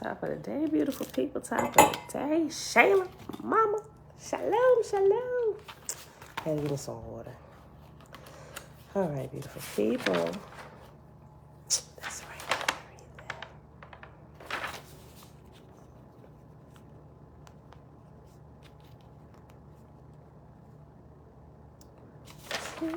Top of the day, beautiful people. Top of the day. Shayla, mama. Shalom, shalom. Had to give me some water. All right, beautiful people. That's right. Read that.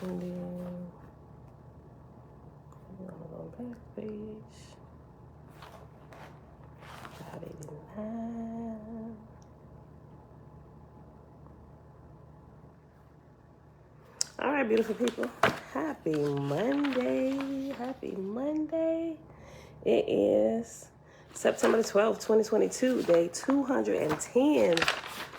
And then I'm gonna go back page 589. All right, beautiful people. Happy Monday. Happy Monday. It is September the 12th, 2022, day 210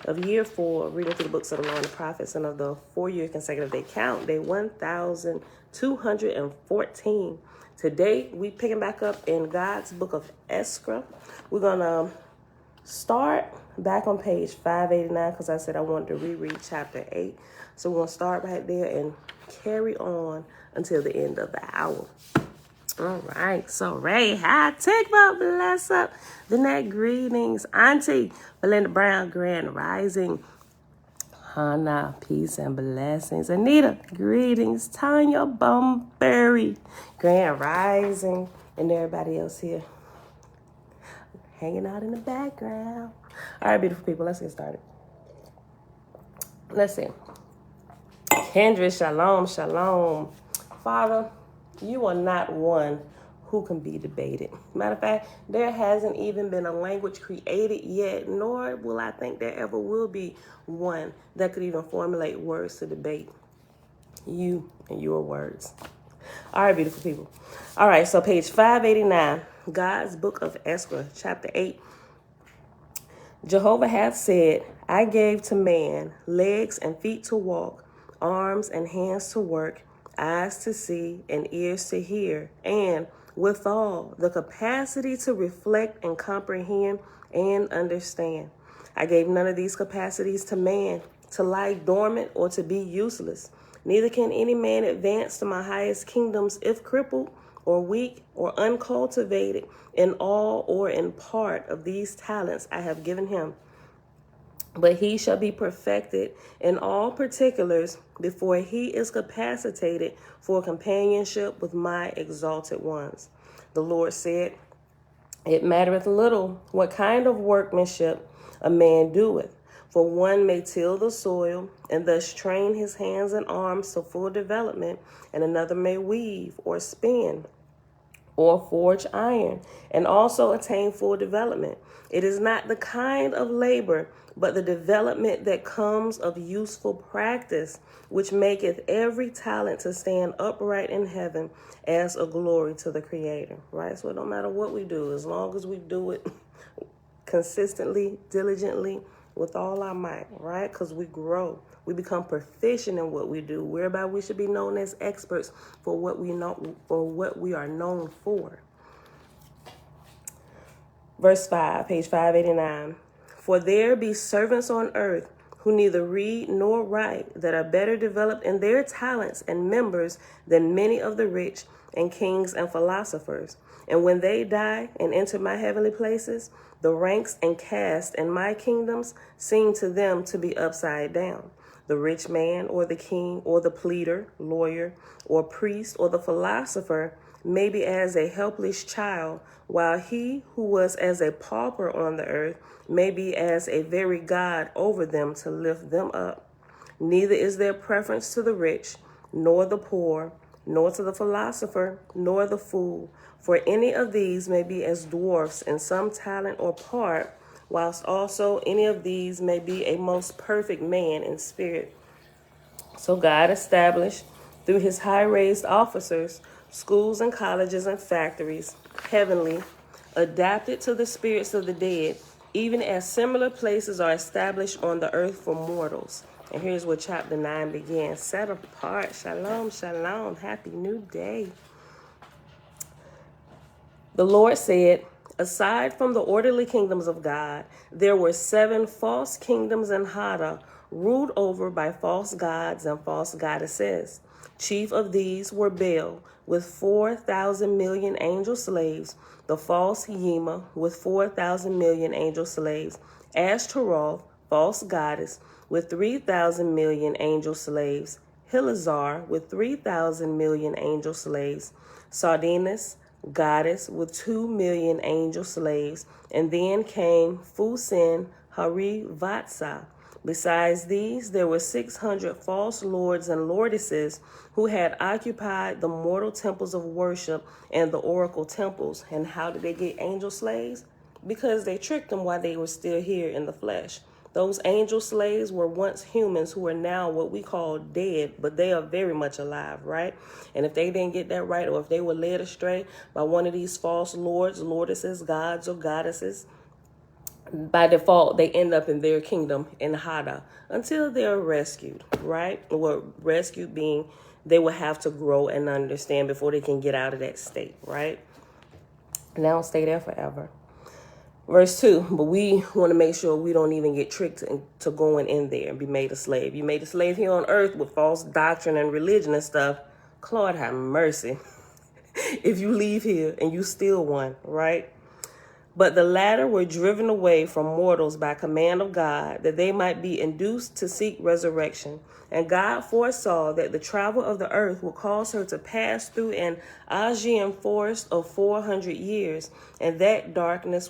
of year 4, reading through the books of the Law and the Prophets, and of the 4-year consecutive day count, day 1214. Today, we picking back up in God's book of Esra. We're going to start back on page 589 because I said I wanted to reread chapter 8. So we're going to start right there and carry on until the end of the hour. All right, so Ray, hi, take my bless up. The net greetings, Auntie Belinda Brown, Grand Rising. Hannah, peace and blessings. Anita, greetings. Tanya Bumberry, Grand Rising. And everybody else here hanging out in the background. All right, beautiful people, let's get started. Let's see. Kendra, shalom, shalom. Father, you are not one who can be debated. Matter of fact, there hasn't even been a language created yet, nor will I think there ever will be one that could even formulate words to debate you and your words. All right, beautiful people. All right, so page 589, God's book of Esra, chapter 8. Jehovah hath said, I gave to man legs and feet to walk, arms and hands to work, eyes to see and ears to hear, and withal the capacity to reflect and comprehend and understand. I gave none of these capacities to man to lie dormant or to be useless. Neither can any man advance to my highest kingdoms if crippled or weak or uncultivated in all or in part of these talents I have given him. But he shall be perfected in all particulars before he is capacitated for companionship with my exalted ones. The Lord said, it mattereth little what kind of workmanship a man doeth, for one may till the soil and thus train his hands and arms to full development, and another may weave or spin or forge iron, and also attain full development. It is not the kind of labor, but the development that comes of useful practice, which maketh every talent to stand upright in heaven as a glory to the Creator, right? So it don't matter what we do, as long as we do it consistently, diligently, with all our might, right? Because we grow. We become proficient in what we do, whereby we should be known as experts for what we know, or what we are known for. Verse 5, page 589. For there be servants on earth who neither read nor write, that are better developed in their talents and members than many of the rich and kings and philosophers. And when they die and enter my heavenly places, the ranks and caste in my kingdoms seem to them to be upside down. The rich man or the king or the pleader, lawyer, or priest or the philosopher may be as a helpless child, while he who was as a pauper on the earth may be as a very God over them to lift them up. Neither is there preference to the rich, nor the poor, nor to the philosopher, nor the fool, for any of these may be as dwarfs in some talent or part, whilst also any of these may be a most perfect man in spirit. So God established through his high-raised officers schools and colleges and factories, heavenly, adapted to the spirits of the dead, even as similar places are established on the earth for mortals. And here's where chapter 9 begins. Set apart. Shalom, shalom. Happy new day. The Lord said, aside from the orderly kingdoms of God, there were 7 false kingdoms in Hada, ruled over by false gods and false goddesses. Chief of these were Baal, with 4,000 million angel slaves, the false Yema, with 4,000 million angel slaves, Ashtaroth, false goddess, with 3,000 million angel slaves, Hilazar, with 3,000 million angel slaves, Sardinus, goddess, with 2 million angel slaves, and then came Fusin Harivatsa. Besides these, there were 600 false lords and lordesses who had occupied the mortal temples of worship and the oracle temples. And how did they get angel slaves? Because they tricked them while they were still here in the flesh. Those angel slaves were once humans who are now what we call dead, but they are very much alive, right? And if they didn't get that right, or if they were led astray by one of these false lords, lordesses, gods, or goddesses, by default, they end up in their kingdom in Hada until they're rescued, right? Or rescued being they will have to grow and understand before they can get out of that state, right? And they don't stay there forever. Verse 2, but we want to make sure we don't even get tricked into going in there and be made a slave. You made a slave here on earth with false doctrine and religion and stuff. Lord have mercy if you leave here and you still one, right? But the latter were driven away from mortals by command of God, that they might be induced to seek resurrection. And God foresaw that the travel of the earth would cause her to pass through an Aegean forest of 400 years, and that darkness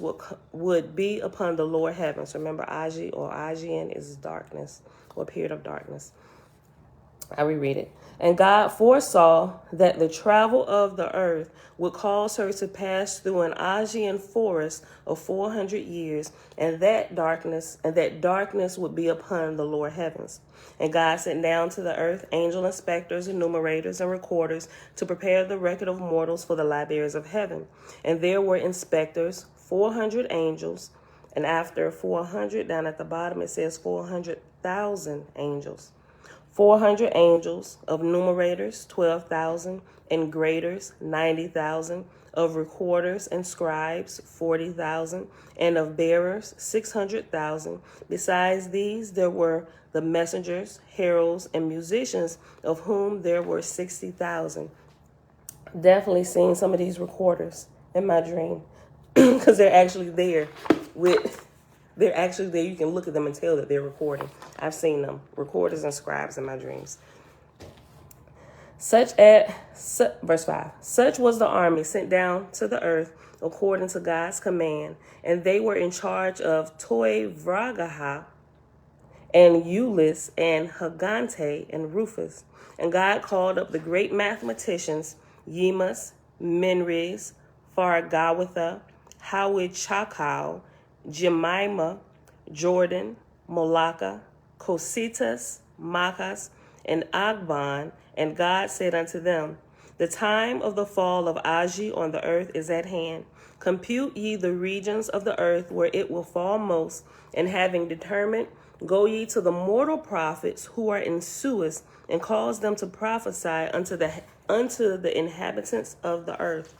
would be upon the lower heavens. Remember, Aegean is darkness, or period of darkness. I reread it. And God foresaw that the travel of the earth would cause her to pass through an Aegean forest of 400 years, and that darkness would be upon the lower heavens. And God sent down to the earth angel inspectors, enumerators, and recorders to prepare the record of mortals for the libraries of heaven. And there were inspectors, 400 angels, and after 400, down at the bottom it says 400,000 angels. 400 angels, of numerators, 12,000, and graders, 90,000, of recorders and scribes, 40,000, and of bearers, 600,000. Besides these, there were the messengers, heralds, and musicians, of whom there were 60,000. Definitely seen some of these recorders in my dream because they're actually there They're actually there. You can look at them and tell that they're recording. I've seen them, recorders and scribes, in my dreams. Verse 5, such was the army sent down to the earth according to God's command, and they were in charge of Toivragaha and Ulis and Hagante and Rufus. And God called up the great mathematicians, Yemas, Menriz, Fargawatha, Hawid Jemima, Jordan, Molaka, Cositas, Makas, and Agban, and God said unto them, the time of the fall of Aji on the earth is at hand. Compute ye the regions of the earth where it will fall most, and having determined, go ye to the mortal prophets who are in Suis, and cause them to prophesy unto the inhabitants of the earth.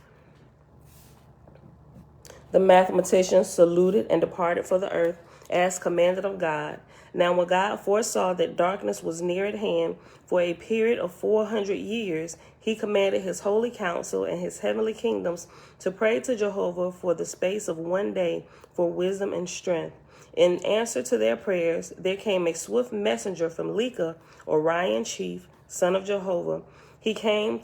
The mathematicians saluted and departed for the earth, as commanded of God. Now when God foresaw that darkness was near at hand for a period of 400 years, he commanded his holy council and his heavenly kingdoms to pray to Jehovah for the space of one day for wisdom and strength. In answer to their prayers, there came a swift messenger from Leka, Orion chief, son of Jehovah. He came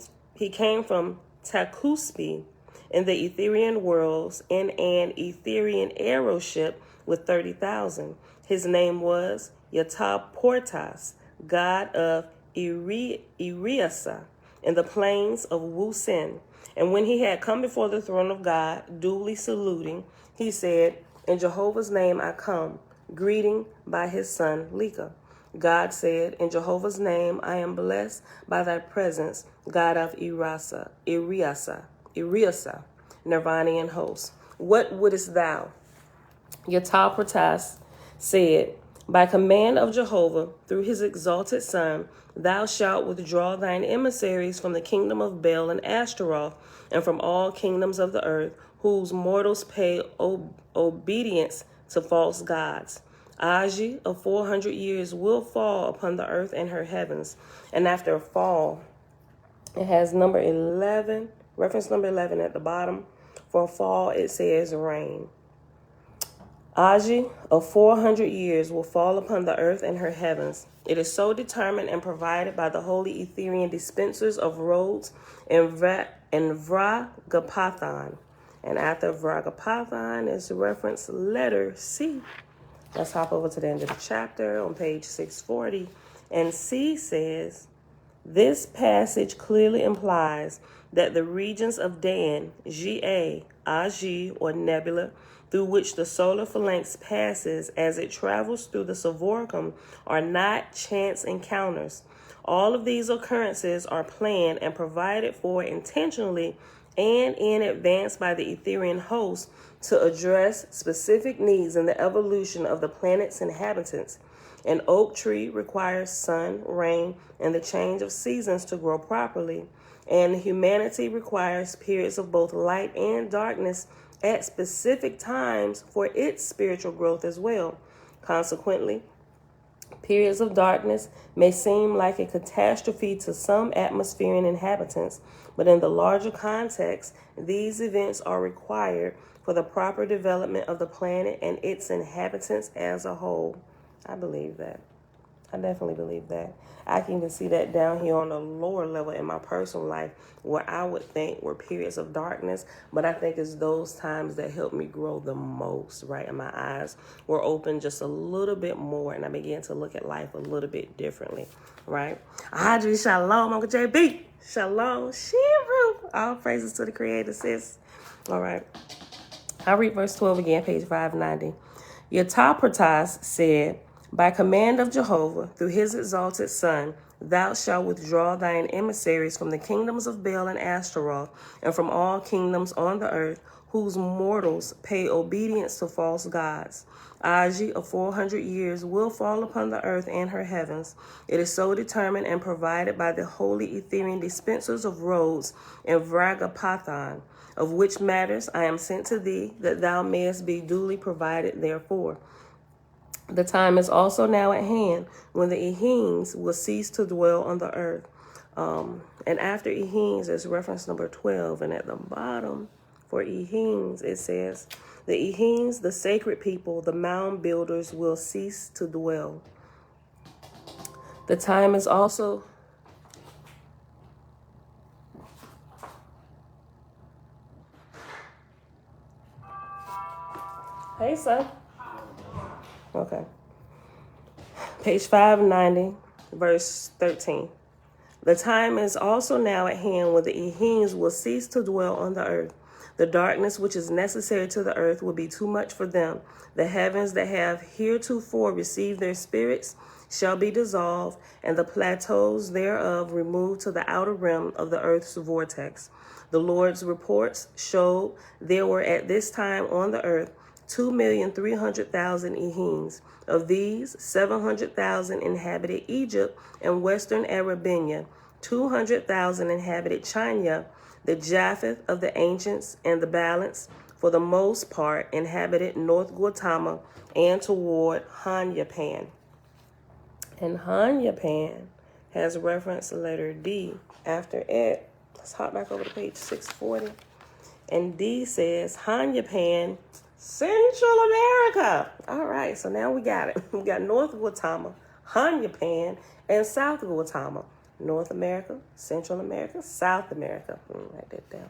from Oahspe in the Etherian worlds in an Etherian aeroship with 30,000. His name was Yataportas, god of Iriasa, in the plains of Wusin. And when he had come before the throne of God, duly saluting, he said, in Jehovah's name I come, greeting by his son Leka. God said, in Jehovah's name I am blessed by thy presence, God of Iriasa, Nirvanian host. What wouldest thou? Yataportas said, By command of Jehovah, through his exalted Son, thou shalt withdraw thine emissaries from the kingdom of Baal and Ashtaroth, and from all kingdoms of the earth, whose mortals pay obedience to false gods. Oahspe of 400 years will fall upon the earth and her heavens. And after a fall, it has number 11, reference number 11 at the bottom. For fall, it says rain. Oahspe of 400 years will fall upon the earth and her heavens. It is so determined and provided by the holy Etherian dispensers of roads in Vragapathan. And after Vragapathan is the reference letter C. Let's hop over to the end of the chapter on page 640. And C says, this passage clearly implies that the regions of Dan, Ga, Oahspe, or nebula, through which the solar phalanx passes as it travels through the Savorcum, are not chance encounters. All of these occurrences are planned and provided for intentionally and in advance by the Etherian host to address specific needs in the evolution of the planet's inhabitants. An oak tree requires sun, rain, and the change of seasons to grow properly, and humanity requires periods of both light and darkness at specific times for its spiritual growth as well. Consequently, periods of darkness may seem like a catastrophe to some atmospheric inhabitants, but in the larger context, these events are required for the proper development of the planet and its inhabitants as a whole. I believe that. I definitely believe that. I can even see that down here on the lower level in my personal life where I would think were periods of darkness, but I think it's those times that help me grow the most, right? And my eyes were open just a little bit more and I began to look at life a little bit differently, right? Audrey, shalom, Uncle JB. Shalom, Shiru. All praises to the Creator, sis. All right. I'll read verse 12 again, page 590. Yatapratas said, by command of Jehovah, through his exalted Son, thou shalt withdraw thine emissaries from the kingdoms of Baal and Ashtaroth, and from all kingdoms on the earth, whose mortals pay obedience to false gods. Oahspe of 400 years will fall upon the earth and her heavens. It is so determined and provided by the holy Etherian dispensers of roads in Vragapathan, of which matters I am sent to thee, that thou mayest be duly provided therefore. The time is also now at hand when the Ehenes will cease to dwell on the earth. And after Ehenes is reference number 12. And at the bottom for Ehenes, it says, the Ehenes, the sacred people, the mound builders, will cease to dwell. The time is also... Hey, son. Okay. Page 590, verse 13. The time is also now at hand when the Ehenes will cease to dwell on the earth. The darkness which is necessary to the earth will be too much for them. The heavens that have heretofore received their spirits shall be dissolved, and the plateaus thereof removed to the outer rim of the earth's vortex. The Lord's reports showed there were at this time on the earth 2,300,000 Ehenes. Of these, 700,000 inhabited Egypt and western Arabia, 200,000 inhabited China, the Japheth of the ancients, and the balance, for the most part, inhabited North Gautama and toward Hanyapan. And Hanyapan has reference letter D after it. Let's hop back over to page 640. And D says Hanyapan, Central America. All right, so now we got it. We got North Gautama, Hanyapan, and South Gautama. North America, Central America, South America. Write that down.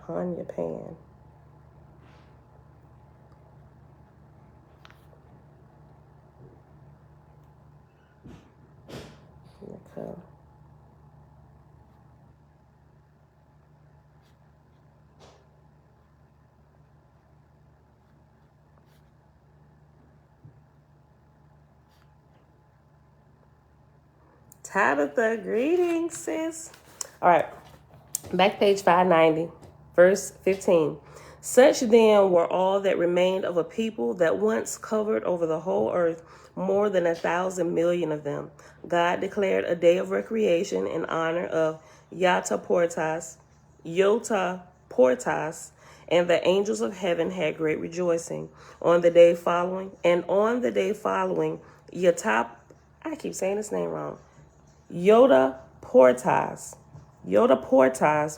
Hanyapan. Okay. Tabitha, greetings, sis. All right, back page 590, verse 15. Such then were all that remained of a people that once covered over the whole earth, more than 1,000 million of them. God declared a day of recreation in honor of Yata Portas, and the angels of heaven had great rejoicing. On the day following, I keep saying his name wrong, Yoda Portas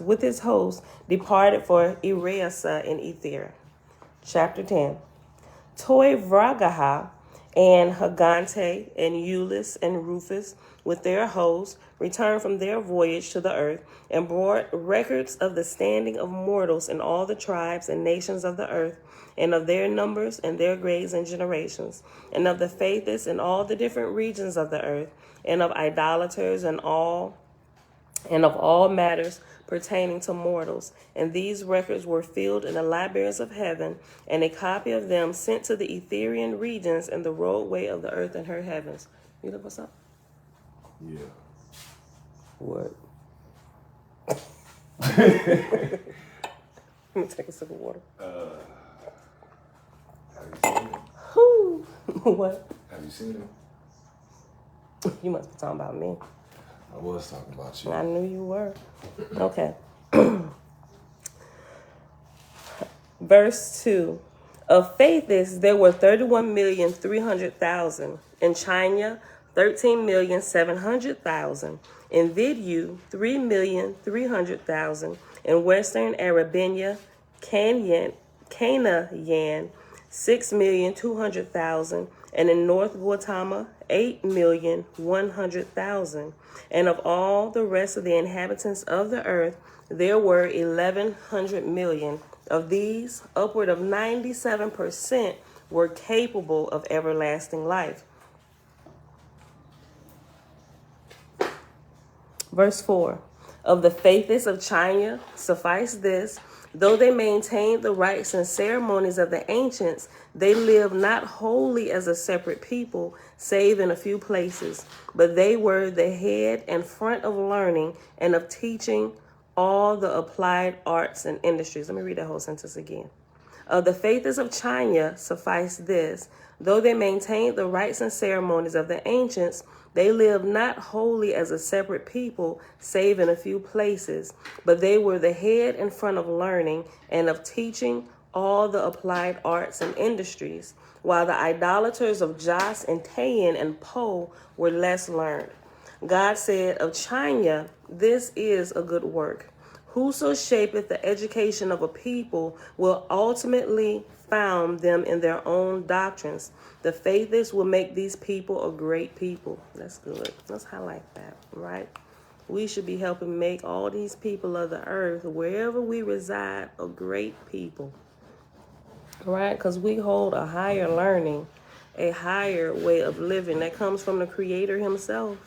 with his host departed for Ereasa in Ether. Chapter 10. Toi Vragaha and Hagante and Eulus and Rufus with their hosts returned from their voyage to the earth and brought records of the standing of mortals in all the tribes and nations of the earth, and of their numbers and their grades and generations, and of the faithless in all the different regions of the earth, and of idolaters and of all matters pertaining to mortals. And these records were filled in the libraries of heaven, and a copy of them sent to the Etherian regions and the roadway of the earth and her heavens. You look what's up? Yeah. What? Let me take a sip of water. Have you seen it? Whew. What? Have you seen it? You must be talking about me. I was talking about you. I knew you were. Okay. Verse 2. Of Faithists, there were 31,300,000. In China, 13,700,000. In Vidu, 3,300,000. In Western Arabia, Canaan, 6,200,000. And in North Gautama, 8,100,000. And of all the rest of the inhabitants of the earth, there were 1,100 million. Of these, upward of 97% were capable of everlasting life. Verse 4. Of the faithists of China, suffice this, though they maintained the rites and ceremonies of the ancients, they lived not wholly as a separate people, save in a few places, but they were the head and front of learning and of teaching all the applied arts and industries. Let me read that whole sentence again. Of the faithists of China, suffice this, though they maintained the rites and ceremonies of the ancients, they lived not wholly as a separate people, save in a few places, but they were the head and front of learning and of teaching all the applied arts and industries, while the idolaters of Jas and Tayan and Po were less learned. God said of China, this is a good work. Whoso shapeth the education of a people will ultimately found them in their own doctrines. The faithists will make these people a great people. That's good. Let's highlight that, right? We should be helping make all these people of the earth, wherever we reside, a great people, right? Because we hold a higher learning, a higher way of living that comes from the Creator himself.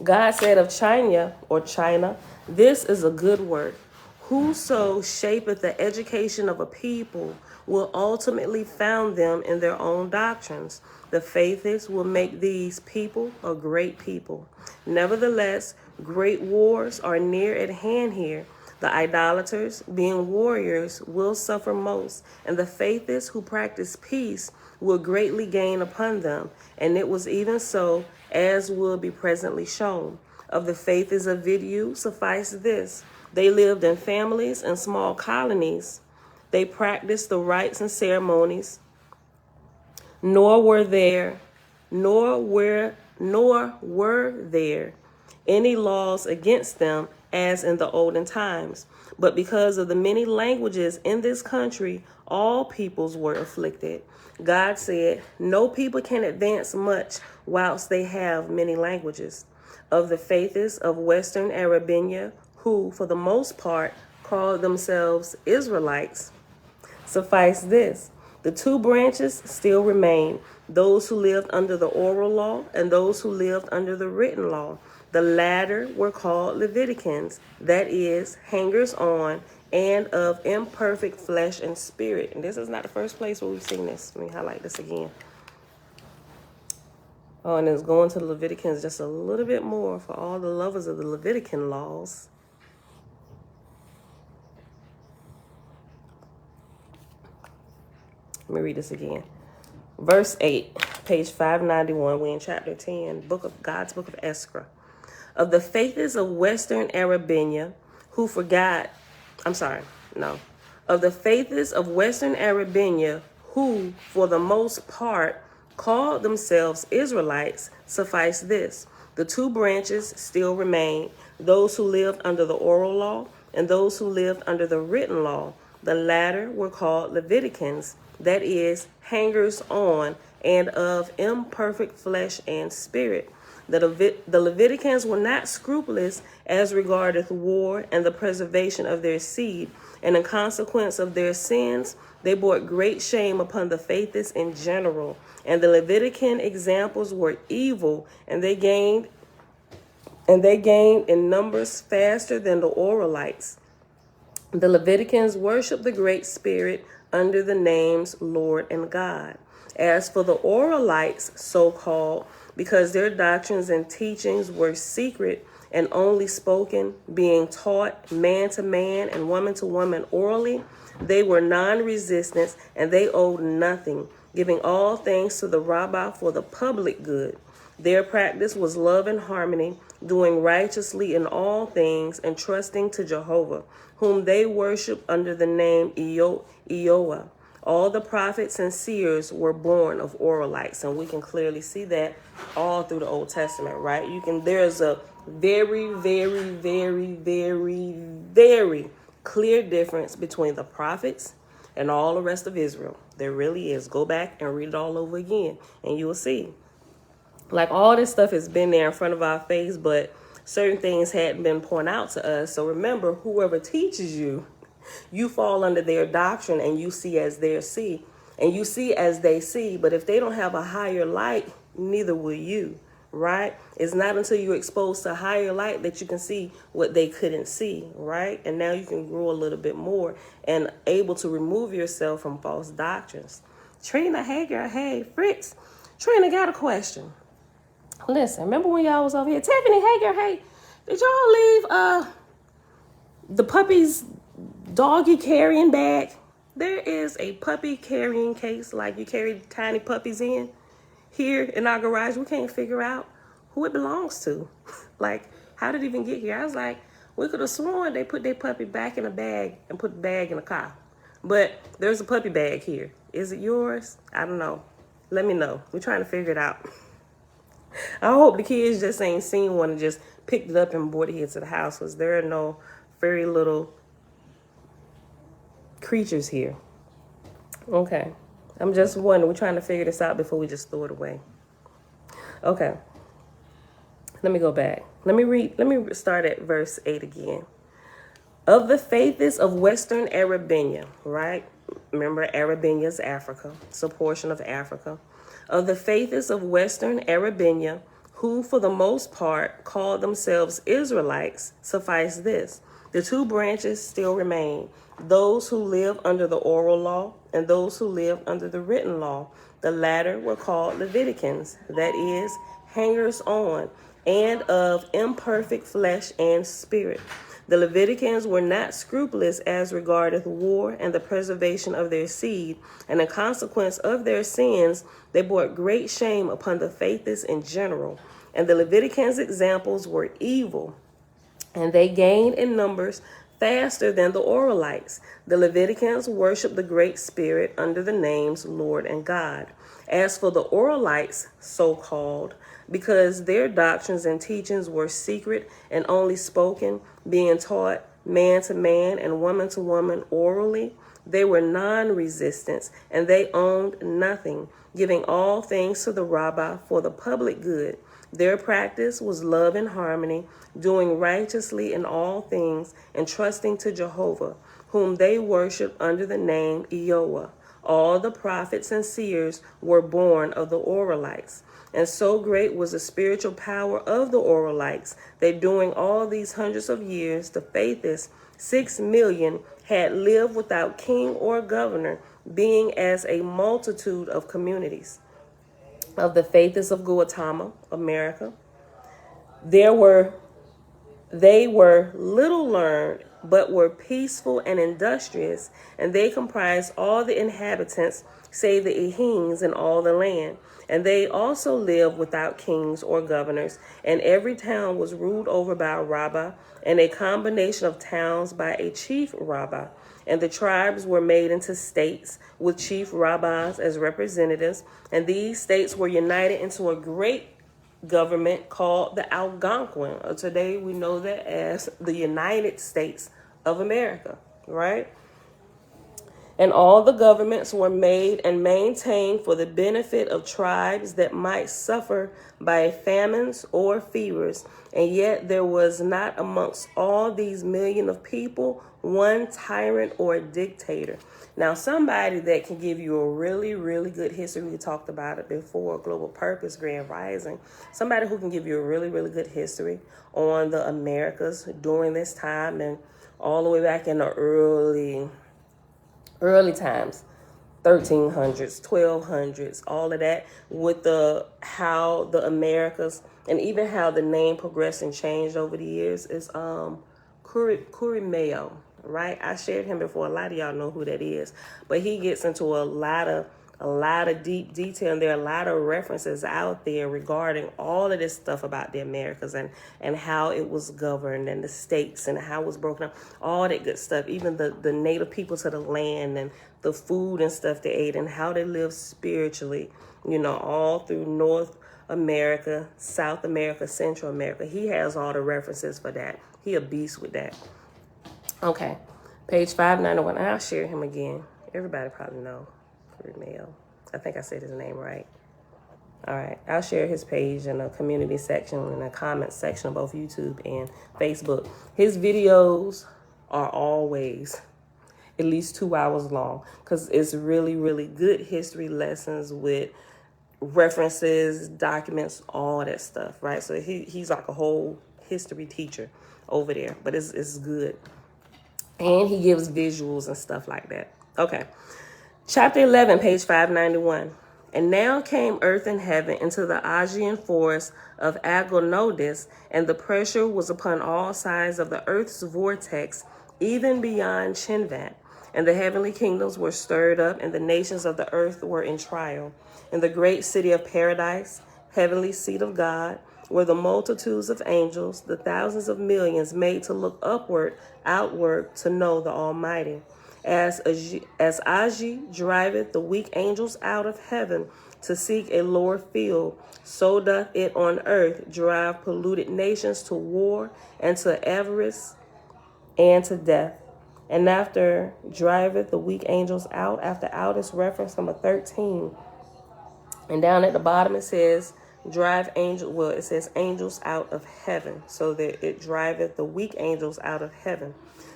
God said of China, this is a good work. Whoso shapeth the education of a people will ultimately found them in their own doctrines. The faithists will make these people a great people. Nevertheless, great wars are near at hand here. The idolaters, being warriors, will suffer most, and the faithists who practice peace will greatly gain upon them. And it was even so, as will be presently shown. Of the faithists of Vidu, suffice this. They lived in families and small colonies. They practiced the rites and ceremonies, nor were there any laws against them as in the olden times. But because of the many languages in this country, all peoples were afflicted. God said, no people can advance much whilst they have many languages. Of the faithists of Western Arabia, who, for the most part, called themselves Israelites, suffice this. The two branches still remain, those who lived under the oral law and those who lived under the written law. The latter were called Leviticans, that is, hangers-on, and of imperfect flesh and spirit. And this is not the first place where we've seen this. Let me highlight this again. Oh, and it's going to the Leviticans just a little bit more for all the lovers of the Levitican laws. Let me read this again. Verse 8, page 591. We in chapter 10, God's book of Esra. Of the faithists of Western Arabia who forgot, I'm sorry, no. Of the faithists of Western Arabia who, for the most part, called themselves Israelites, suffice this. The two branches still remain, those who lived under the oral law and those who lived under the written law. The latter were called Leviticans, that is, hangers on, and of imperfect flesh and spirit. The Leviticans were not scrupulous as regardeth war and the preservation of their seed, and in consequence of their sins, they brought great shame upon the faithists in general. And the Levitican examples were evil, and they gained in numbers faster than the Oralites. The Leviticans worshiped the Great Spirit under the names Lord and God. As for the Oralites, so-called, because their doctrines and teachings were secret and only spoken, being taught man to man and woman to woman orally, they were non-resistant and they owed nothing, giving all things to the Rabbah for the public good. Their practice was love and harmony, doing righteously in all things and trusting to Jehovah, whom they worship under the name Eoah. All the prophets and seers were born of Oralites, and we can clearly see that all through the Old Testament, right? There's a very, very, very, very, very clear difference between the prophets and all the rest of Israel. There really is. Go back and read it all over again, and you will see. Like, all this stuff has been there in front of our face, but certain things hadn't been pointed out to us. So remember, whoever teaches you, you fall under their doctrine and you see as they see. And you see as they see. But if they don't have a higher light, neither will you, right? It's not until you're exposed to higher light that you can see what they couldn't see, right? And now you can grow a little bit more and able to remove yourself from false doctrines. Trina, hey girl, hey, Fritz. Trina got a question. Listen, remember when y'all was over here? Tiffany, hey girl, hey, did y'all leave the puppy's doggy carrying bag? There is a puppy carrying case like you carry tiny puppies in here in our garage. We can't figure out who it belongs to. Like, how did it even get here? I was like, we could have sworn they put their puppy back in a bag and put the bag in a car. But there's a puppy bag here. Is it yours? I don't know. Let me know. We're trying to figure it out. I hope the kids just ain't seen one and just picked it up and brought it here to the house, because there are no very little creatures here. Okay. I'm just wondering. We're trying to figure this out before we just throw it away. Okay. Let me go back. Let me start at verse 8 again. Of the faithists of Western Arabia, right? Remember, Arabia is Africa. It's a portion of Africa. Of the faithists of Western Arabia, who for the most part called themselves Israelites, suffice this. The two branches still remain, those who live under the oral law and those who live under the written law. The latter were called Leviticans, that is, hangers on, and of imperfect flesh and spirit. The Leviticans were not scrupulous as regardeth war and the preservation of their seed, and in consequence of their sins, they brought great shame upon the faithists in general. And the Leviticans' examples were evil, and they gained in numbers faster than the Oralites. The Leviticans worshiped the Great Spirit under the names Lord and God. As for the Oralites, so-called, because their doctrines and teachings were secret and only spoken, being taught man to man and woman to woman orally, they were non-resistant and they owned nothing, giving all things to the Rabbah for the public good. Their practice was love and harmony, doing righteously in all things and trusting to Jehovah, whom they worship under the name Eoah. All the prophets and seers were born of the Oralites. And so great was the spiritual power of the Oralites that during all these hundreds of years, the faithists, 6 million, had lived without king or governor, being as a multitude of communities. Of the faithists of Guatemala, America, they were little learned, but were peaceful and industrious, and they comprised all the inhabitants, save the Ehines in all the land. And they also lived without kings or governors, and every town was ruled over by a rabbah, and a combination of towns by a chief rabbah. And the tribes were made into states with chief rabbis as representatives, and these states were united into a great government called the Algonquin. Today we know that as the United States of America, right? And all the governments were made and maintained for the benefit of tribes that might suffer by famines or fevers. And yet there was not amongst all these million of people one tyrant or dictator. Now, somebody that can give you a really, really good history, we talked about it before, Global Purpose, Grand Rising, somebody who can give you a really, really good history on the Americas during this time and all the way back in the early times, 1300s, 1200s, all of that, with the how the Americas and even how the name progressed and changed over the years is Curimeo, right? I shared him before. A lot of y'all know who that is, but he gets into a lot of deep detail, and there are a lot of references out there regarding all of this stuff about the Americas and how it was governed and the states and how it was broken up, all that good stuff, even the native people to the land and the food and stuff they ate and how they lived spiritually, all through North America, South America, Central America. He has all the references for that. He a beast with that. Okay, page 591. I'll share him again. Everybody probably know. Male. I think I said his name right. All right. I'll share his page in the community section and the comments section of both YouTube and Facebook. His videos are always at least 2 hours long because it's really, really good history lessons with references, documents, all that stuff, right? So he's like a whole history teacher over there, but it's good. And he gives visuals and stuff like that. Okay. Chapter 11, page 591. And now came earth and heaven into the Augean forest of Agonodis, and the pressure was upon all sides of the earth's vortex, even beyond Chinvat. And the heavenly kingdoms were stirred up, and the nations of the earth were in trial. In the great city of paradise, heavenly seat of God, were the multitudes of angels, the thousands of millions made to look upward, outward, to know the Almighty. As Agi driveth the weak angels out of heaven to seek a lower field, so doth it on earth drive polluted nations to war and to avarice and to death. And after driveth the weak angels out, after out is reference number 13. And down at the bottom it says, it says angels out of heaven. So that it driveth the weak angels out of heaven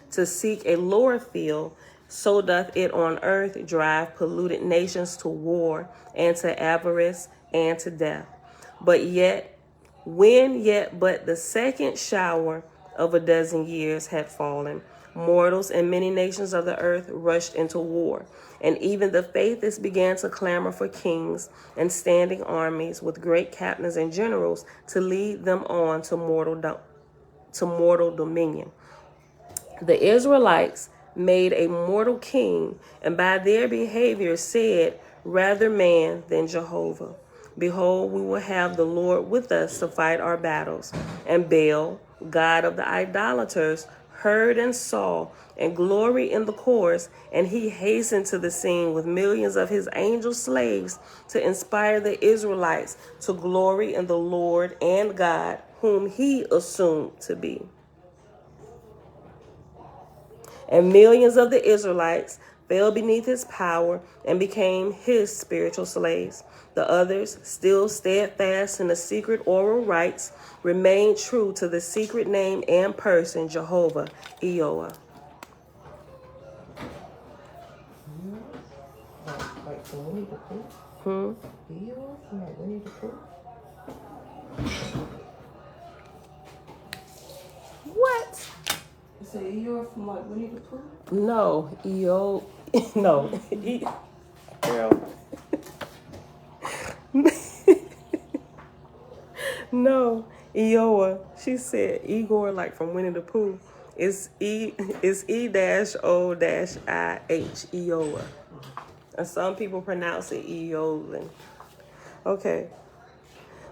to seek a lower field. So doth it on earth drive polluted nations to war and to avarice and to death. But the second shower of a dozen years had fallen, mortals and many nations of the earth rushed into war. And even the faithless began to clamor for kings and standing armies with great captains and generals to lead them on to mortal dominion. The Israelites made a mortal king, and by their behavior said, rather man than Jehovah. Behold, we will have the Lord with us to fight our battles. And Baal, god of the idolaters, heard and saw, and glory in the chorus, and he hastened to the scene with millions of his angel slaves to inspire the Israelites to glory in the Lord and God, whom he assumed to be. And millions of the Israelites fell beneath his power and became his spiritual slaves. The others, still steadfast in the secret oral rites, remained true to the secret name and person, Jehovah, Eoah. What? You say Eeyore from like Winnie the Pooh? No, no. Girl. No, Eoah. She said Igor like from Winnie the Pooh. It's E-O-I-H, Eoah. And some people pronounce it Eolin. Okay.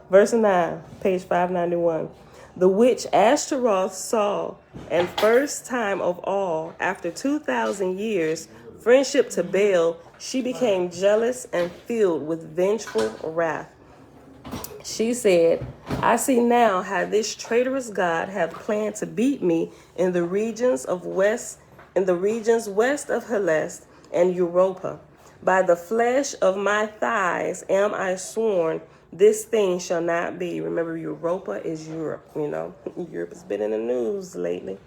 Verse 9, page 591. The which Ashtaroth saw, and first time of all, after 2,000 years, friendship to Baal, she became jealous and filled with vengeful wrath. She said, I see now how this traitorous God hath planned to beat me in the regions west of Helest and Europa. By the flesh of my thighs am I sworn, this thing shall not be. Remember, Europa is Europe, Europe has been in the news lately.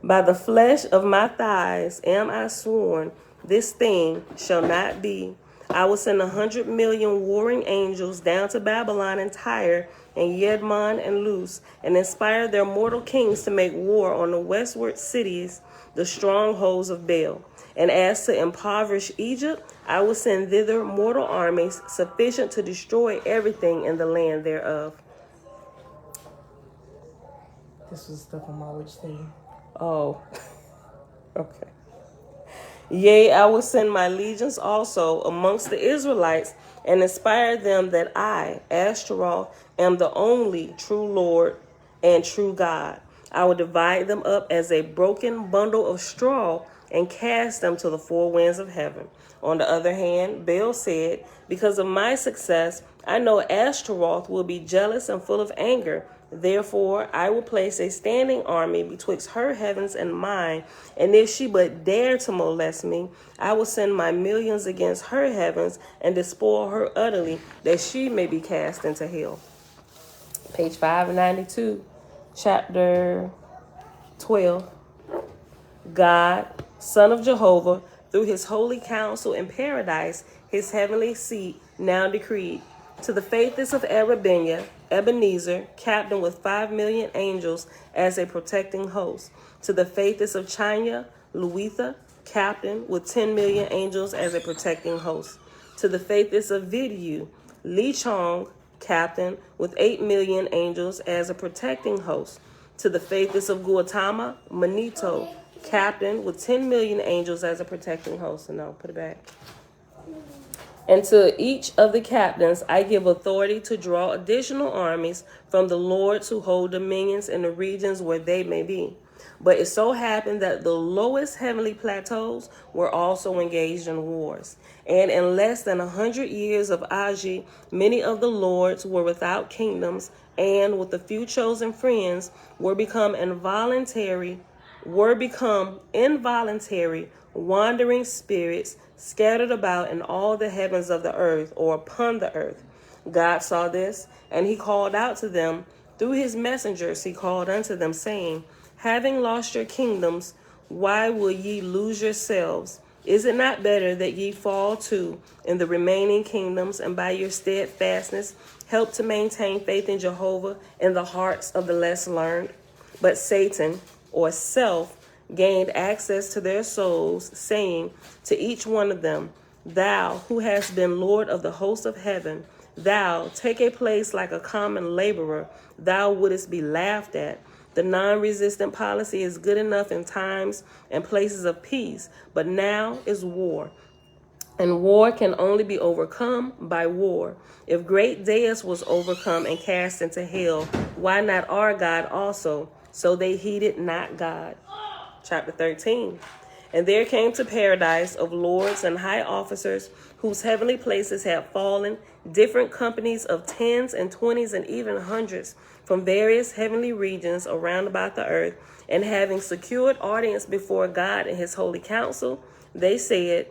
By the flesh of my thighs am I sworn, this thing shall not be. I will send 100,000,000 warring angels down to Babylon and Tyre and Yedmon and Luz, and inspire their mortal kings to make war on the westward cities, the strongholds of Baal. And as to impoverish Egypt, I will send thither mortal armies sufficient to destroy everything in the land thereof. This was stuff on my witch thing. Oh, okay. Yea, I will send my legions also amongst the Israelites and inspire them that I, Ashtaroth, am the only true Lord and true God. I will divide them up as a broken bundle of straw and cast them to the four winds of heaven. On the other hand, Baal said, because of my success, I know Ashtaroth will be jealous and full of anger. Therefore, I will place a standing army betwixt her heavens and mine, and if she but dare to molest me, I will send my millions against her heavens and despoil her utterly, that she may be cast into hell. Page 592, chapter 12. God, Son of Jehovah, through his holy counsel in paradise, his heavenly seat, now decreed, to the faithless of Ebenezer, captain with 5,000,000 angels as a protecting host. To the faithless of China, Luitha, captain with 10,000,000 angels as a protecting host. To the faithless of Vidu, Li Chong, captain with 8,000,000 angels as a protecting host. To the faithless of Gautama, Manito, captain with 10,000,000 angels as a protecting host. And now put it back. And to each of the captains I give authority to draw additional armies from the lords who hold dominions in the regions where they may be. But it so happened that the lowest heavenly plateaus were also engaged in wars. And in less than 100 years of Agi, many of the lords were without kingdoms, and with a few chosen friends were become involuntary wandering spirits scattered about in all the heavens of the earth, or upon the earth. God saw this, and he called out to them through his messengers. He called unto them, saying, having lost your kingdoms, why will ye lose yourselves? Is it not better that ye fall too in the remaining kingdoms, and by your steadfastness help to maintain faith in Jehovah in the hearts of the less learned? But Satan, or self, gained access to their souls, saying to each one of them, thou who hast been Lord of the host of heaven, thou take a place like a common laborer, thou wouldest be laughed at. The non-resistant policy is good enough in times and places of peace, but now is war. And war can only be overcome by war. If great Deus was overcome and cast into hell, why not our God also? So they heeded not God. Chapter 13. And there came to paradise of lords and high officers whose heavenly places had fallen, different companies of 10s and 20s and even 100s from various heavenly regions around about the earth, and having secured audience before God in his holy council, they said,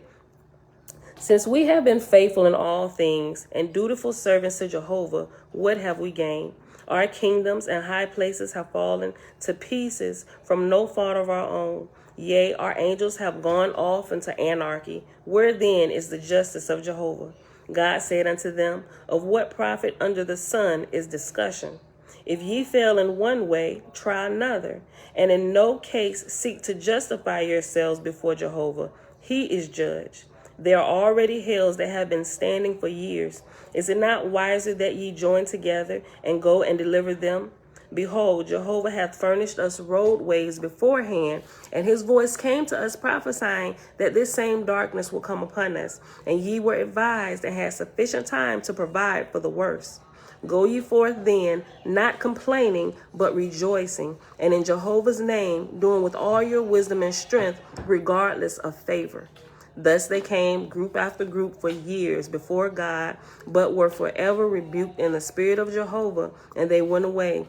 since we have been faithful in all things and dutiful servants to Jehovah, what have we gained? Our kingdoms and high places have fallen to pieces from no fault of our own. Yea, our angels have gone off into anarchy. Where then is the justice of Jehovah? God said unto them, of what profit under the sun is discussion? If ye fail in one way, try another, and in no case seek to justify yourselves before Jehovah. He is judge. There are already hells that have been standing for years. Is it not wiser that ye join together and go and deliver them? Behold, Jehovah hath furnished us roadways beforehand, and his voice came to us prophesying that this same darkness will come upon us. And ye were advised and had sufficient time to provide for the worst. Go ye forth then, not complaining, but rejoicing, and in Jehovah's name doing with all your wisdom and strength, regardless of favor. Thus they came, group after group, for years before God, but were forever rebuked in the spirit of Jehovah, and they went away.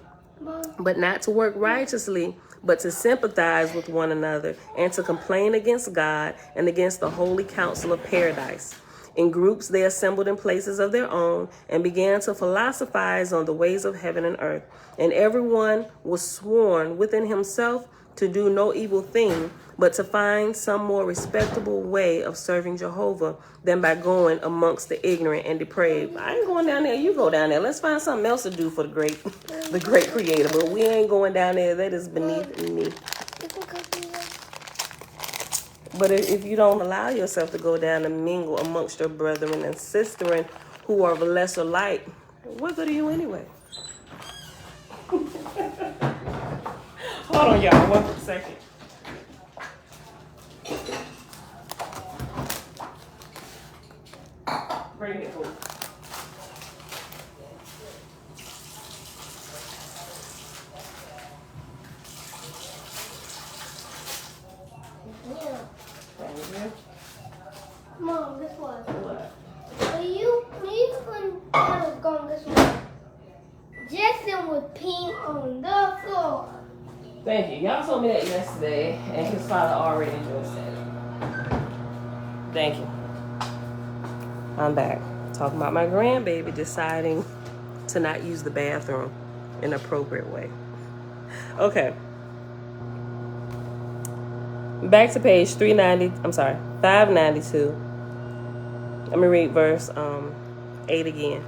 But not to work righteously, but to sympathize with one another, and to complain against God and against the holy council of paradise. In groups they assembled in places of their own, and began to philosophize on the ways of heaven and earth. And everyone was sworn within himself to do no evil thing, but to find some more respectable way of serving Jehovah than by going amongst the ignorant and depraved. I ain't going down there. You go down there. Let's find something else to do for the great Creator. But we ain't going down there. That is beneath me. But if you don't allow yourself to go down and mingle amongst your brethren and sistren who are of a lesser light, what good are you anyway? Hold on, y'all. 1 second. Bring it over. Mom, guess what? What? You when I was going this way, Jackson was peeing on the floor. Thank you. Y'all told me that yesterday, and his father already addressed that. Thank you. I'm back. Talking about my grandbaby deciding to not use the bathroom in an appropriate way. Okay. Back to page 592. Let me read verse 8 again.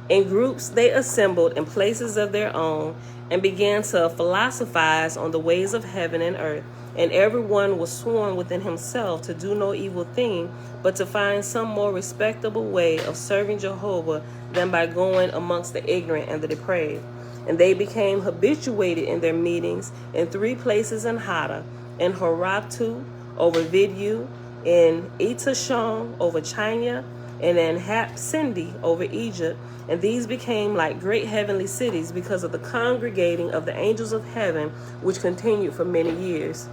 In groups they assembled in places of their own and began to philosophize on the ways of heaven and earth. And everyone was sworn within himself to do no evil thing, but to find some more respectable way of serving Jehovah than by going amongst the ignorant and the depraved. And they became habituated in their meetings in 3 places in Hada, in Horatu over Vidu, in Etashon over China, and in Hapsindi over Egypt. And these became like great heavenly cities because of the congregating of the angels of heaven, which continued for many years.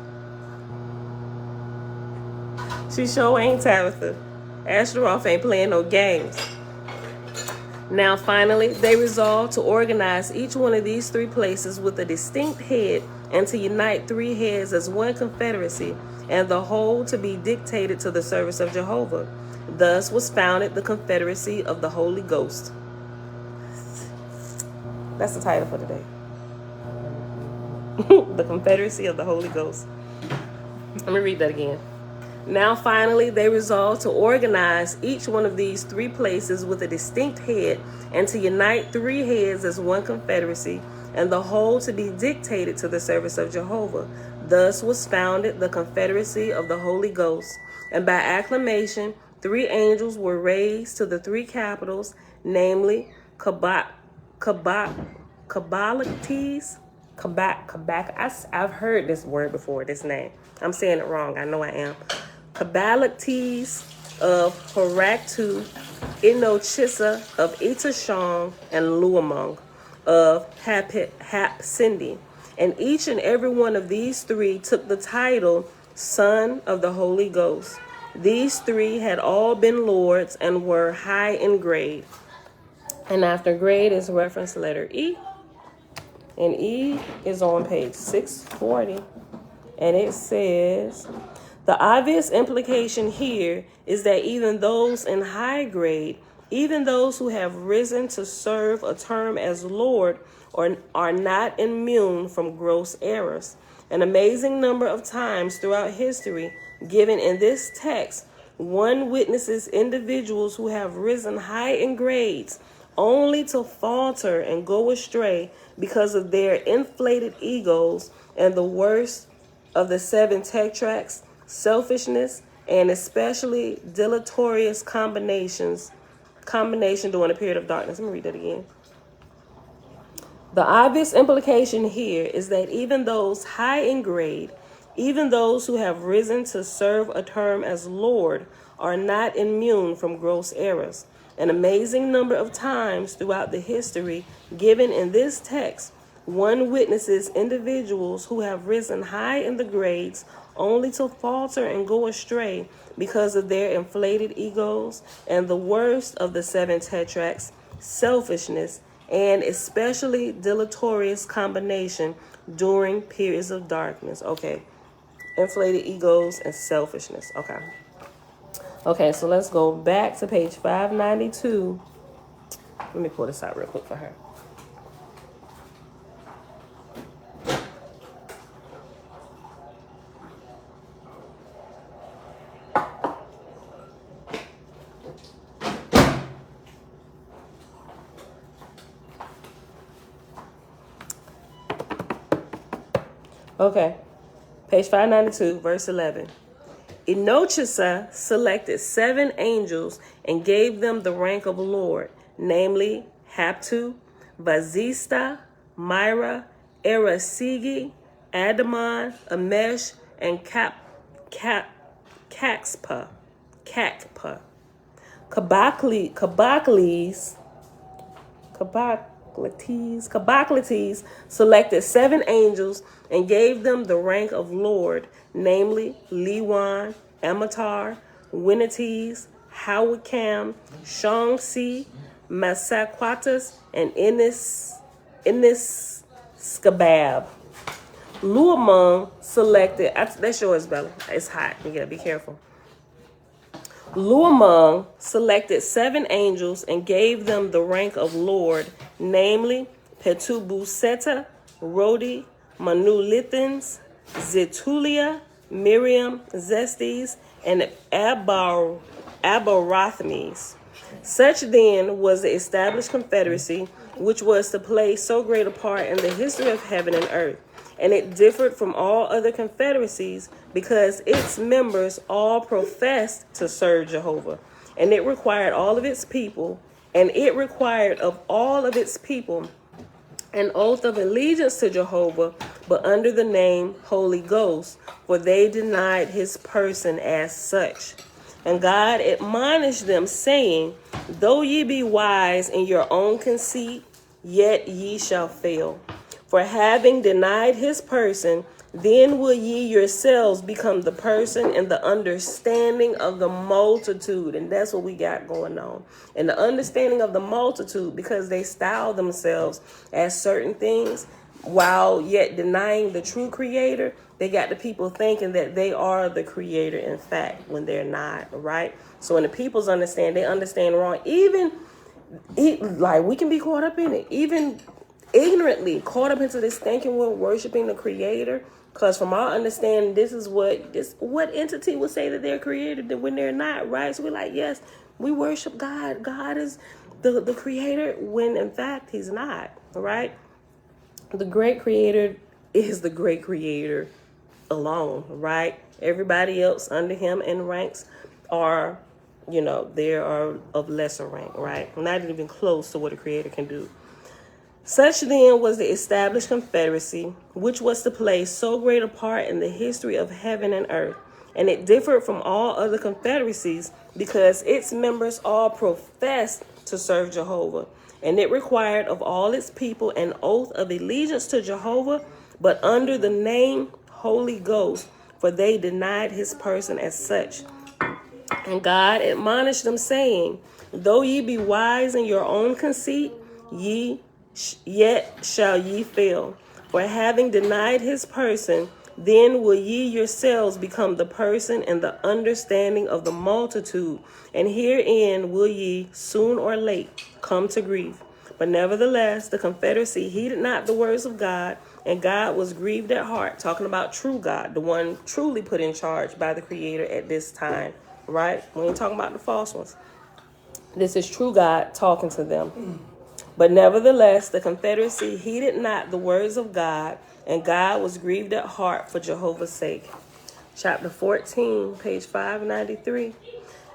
She sure ain't, Tabitha. Ashtaroth ain't playing no games. Now finally, they resolved to organize each one of these 3 places with a distinct head and to unite 3 heads as one confederacy, and the whole to be dictated to the service of Jehovah. Thus was founded the Confederacy of the Holy Ghost. That's the title for today. The Confederacy of the Holy Ghost. Let me read that again. Now finally they resolved to organize each one of these 3 places with a distinct head and to unite 3 heads as one confederacy, and the whole to be dictated to the service of Jehovah. Thus was founded the Confederacy of the Holy Ghost. And by acclamation 3 angels were raised to the 3 capitals, namely I've heard this word before, this name. I'm saying it wrong. I know I am. Kabalactes of Horaktu, Inochissa of Etashon, and Luamong of Hapsindi. And each and every one of these 3 took the title Son of the Holy Ghost. These 3 had all been lords and were high in grade. And after grade is reference letter E. And E is on page 640. And it says, the obvious implication here is that even those in high grade, even those who have risen to serve a term as Lord, are not immune from gross errors. An amazing number of times throughout history, given in this text, one witnesses individuals who have risen high in grades only to falter and go astray because of their inflated egos and the worst of the 7 tetracts, selfishness, and especially deleterious combination during a period of darkness. Let me read that again. The obvious implication here is that even those high in grade, even those who have risen to serve a term as Lord, are not immune from gross errors. An amazing number of times throughout the history given in this text, one witnesses individuals who have risen high in the grades only to falter and go astray because of their inflated egos and the worst of the seven tetracts, selfishness, and especially deleterious combination during periods of darkness. Okay, inflated egos and selfishness. Okay, so let's go back to page 592. Let me pull this out real quick for her. Okay, page 592, verse 11. Enochisa selected 7 angels and gave them the rank of Lord, namely Haptu, Vazista, Myra, Erasigi, Adamon, Amesh, and Kakpa. Kabaklites selected 7 angels and gave them the rank of Lord, namely Lewan, Amatar, Winites, Hawakam, Shongsi, Masakwatas, and Innis Skabab. Luamon selected, that's yours, Bella. It's hot. You gotta be careful. Luamon selected 7 angels and gave them the rank of Lord, namely Petubuseta, Rodi, Manulithins, Zetulia, Miriam, Zestes, and Abarathmes. Such then was the established confederacy, which was to play so great a part in the history of heaven and earth. And it differed from all other confederacies because its members all professed to serve Jehovah. And it required all of its people, and it required of all of its people an oath of allegiance to Jehovah, but under the name Holy Ghost, for they denied his person as such. And God admonished them, saying, though ye be wise in your own conceit, yet ye shall fail. For having denied his person, then will ye yourselves become the person and the understanding of the multitude. And that's what we got going on. And the understanding of the multitude, because they style themselves as certain things while yet denying the true creator. They got the people thinking that they are the creator, in fact, when they're not, right? So when the people's understand, they understand wrong. Like we can be caught up in it, even ignorantly caught up into this thinking we're worshiping the creator, because from our understanding this is what entity would say that they're created when they're not, right? So we're like, yes, we worship God is the creator, when in fact he's not, right? The great creator is the great creator alone, right? Everybody else under him in ranks are, they are of lesser rank, right? Not even close to what a creator can do. Such then was the established confederacy, which was to play so great a part in the history of heaven and earth. And it differed from all other confederacies because its members all professed to serve Jehovah. And it required of all its people an oath of allegiance to Jehovah, but under the name Holy Ghost, for they denied his person as such. And God admonished them, saying, though ye be wise in your own conceit, yet shall ye fail. For having denied his person, then will ye yourselves become the person and the understanding of the multitude, and herein will ye soon or late come to grief. But nevertheless, the confederacy heeded not the words of God, and God was grieved at heart, talking about true God, the one truly put in charge by the creator at this time, right? We ain't talking about the false ones. This is true God talking to them. But nevertheless, the confederacy heeded not the words of God, and God was grieved at heart for Jehovah's sake. Chapter 14, page 593.